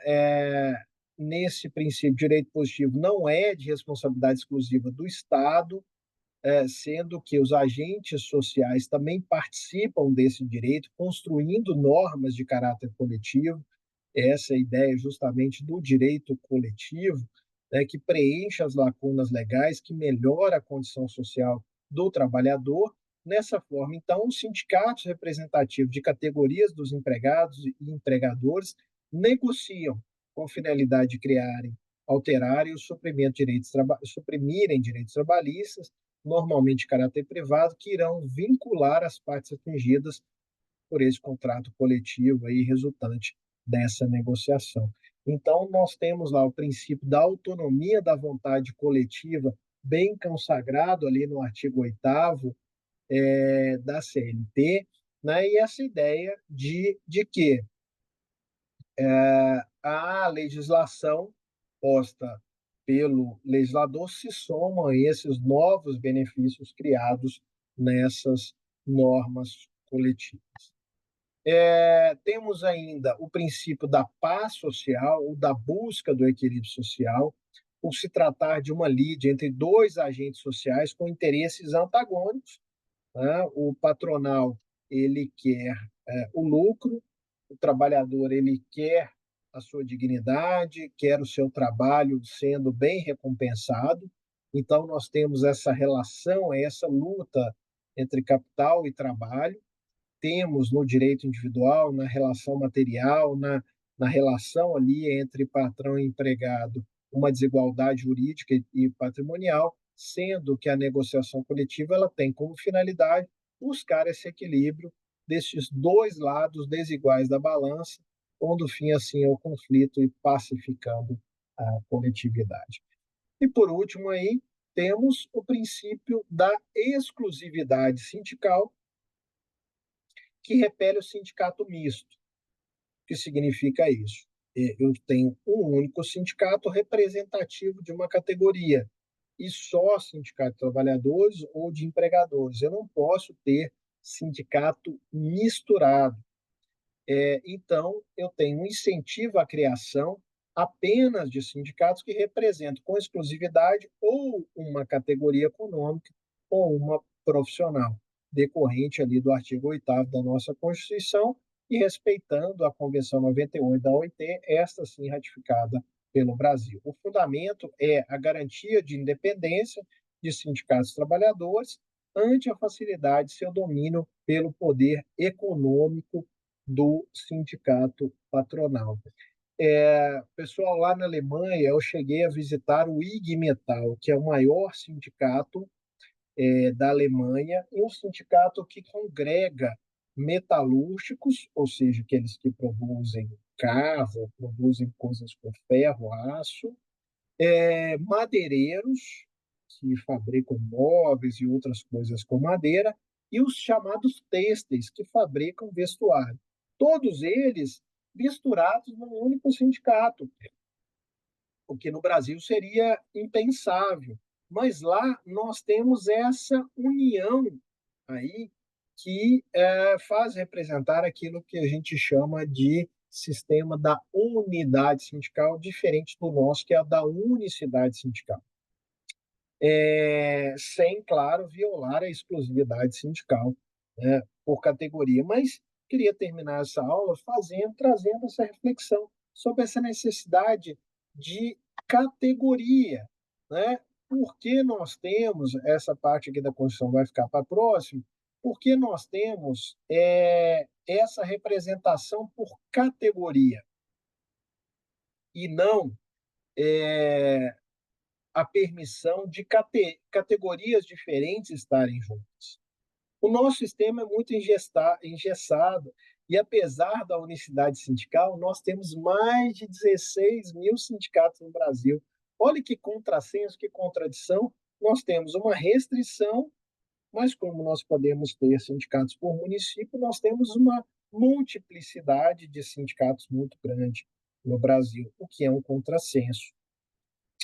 Nesse princípio, direito positivo não é de responsabilidade exclusiva do Estado, sendo que os agentes sociais também participam desse direito, construindo normas de caráter coletivo. Essa é a ideia justamente do direito coletivo, né, que preenche as lacunas legais, que melhora a condição social do trabalhador. Nessa forma, então, os sindicatos representativos de categorias dos empregados e empregadores negociam com finalidade de criarem, alterarem ou suprimirem direitos trabalhistas, normalmente de caráter privado, que irão vincular as partes atingidas por esse contrato coletivo aí resultante dessa negociação. Então, nós temos lá o princípio da autonomia da vontade coletiva, bem consagrado ali no artigo 8º da CLT, né? E essa ideia de que a legislação posta pelo legislador se soma a esses novos benefícios criados nessas normas coletivas. Temos ainda o princípio da paz social, ou da busca do equilíbrio social, por se tratar de uma lide entre dois agentes sociais com interesses antagônicos, né? O patronal ele quer o lucro, o trabalhador ele quer a sua dignidade, quer o seu trabalho sendo bem recompensado. Então nós temos essa relação, essa luta entre capital e trabalho. Temos no direito individual, na relação material, na relação ali entre patrão e empregado, uma desigualdade jurídica e patrimonial, sendo que a negociação coletiva ela tem como finalidade buscar esse equilíbrio desses dois lados desiguais da balança, pondo fim assim ao conflito e pacificando a coletividade. E por último aí temos o princípio da exclusividade sindical, que repele o sindicato misto. O que significa isso? Eu tenho um único sindicato representativo de uma categoria, e só sindicato de trabalhadores ou de empregadores. Eu não posso ter sindicato misturado. Então, eu tenho um incentivo à criação apenas de sindicatos que representam com exclusividade ou uma categoria econômica ou uma profissional, decorrente ali do artigo 8º da nossa Constituição e respeitando a Convenção 98 da OIT, esta sim ratificada pelo Brasil. O fundamento é a garantia de independência de sindicatos trabalhadores ante a facilidade de seu domínio pelo poder econômico do sindicato patronal. Pessoal, lá na Alemanha, eu cheguei a visitar o IG Metall, que é o maior sindicato da Alemanha, e um sindicato que congrega metalúrgicos, ou seja, aqueles que produzem carro, produzem coisas com ferro, aço, madeireiros, que fabricam móveis e outras coisas com madeira, e os chamados têxteis, que fabricam vestuário. Todos eles misturados num único sindicato, o que no Brasil seria impensável. Mas lá nós temos essa união aí que faz representar aquilo que a gente chama de sistema da unidade sindical, diferente do nosso, que é a da unicidade sindical. Sem, claro, violar a exclusividade sindical, né, por categoria. Mas queria terminar essa aula trazendo essa reflexão sobre essa necessidade de categoria, né? Por que nós temos, essa parte aqui da Constituição vai ficar para próximo, por que nós temos essa representação por categoria e não a permissão de categorias diferentes estarem juntas. O nosso sistema é muito engessado e, apesar da unicidade sindical, nós temos mais de 16 mil sindicatos no Brasil. Olha que contrassenso, que contradição. Nós temos uma restrição, mas como nós podemos ter sindicatos por município, nós temos uma multiplicidade de sindicatos muito grande no Brasil, o que é um contrassenso.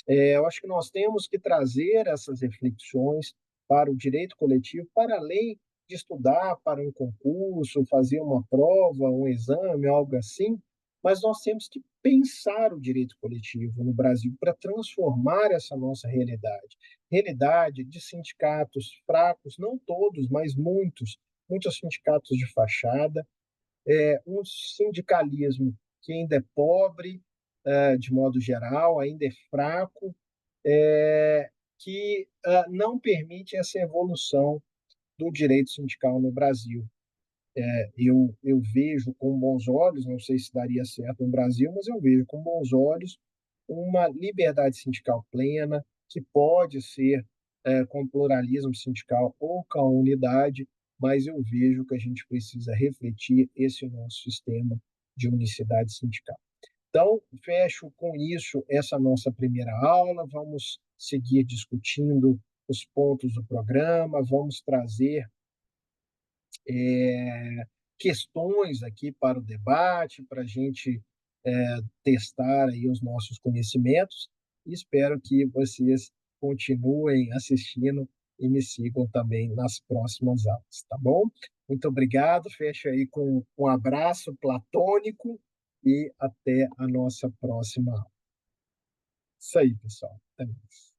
Eu acho que nós temos que trazer essas reflexões para o direito coletivo, para além de estudar para um concurso, fazer uma prova, um exame, algo assim, mas nós temos que pensar o direito coletivo no Brasil para transformar essa nossa realidade. Realidade de sindicatos fracos, não todos, mas muitos sindicatos de fachada, um sindicalismo que ainda é pobre, de modo geral, ainda é fraco, que não permite essa evolução do direito sindical no Brasil. Eu vejo com bons olhos, não sei se daria certo no Brasil, mas eu vejo com bons olhos uma liberdade sindical plena, que pode ser com pluralismo sindical ou com a unidade, mas eu vejo que a gente precisa refletir esse nosso sistema de unicidade sindical. Então, fecho com isso essa nossa primeira aula. Vamos seguir discutindo os pontos do programa, vamos trazer questões aqui para o debate, para a gente testar aí os nossos conhecimentos. E espero que vocês continuem assistindo e me sigam também nas próximas aulas, tá bom? Muito obrigado. Fecho aí com um abraço platônico e até a nossa próxima aula. Isso aí, pessoal. Até mais.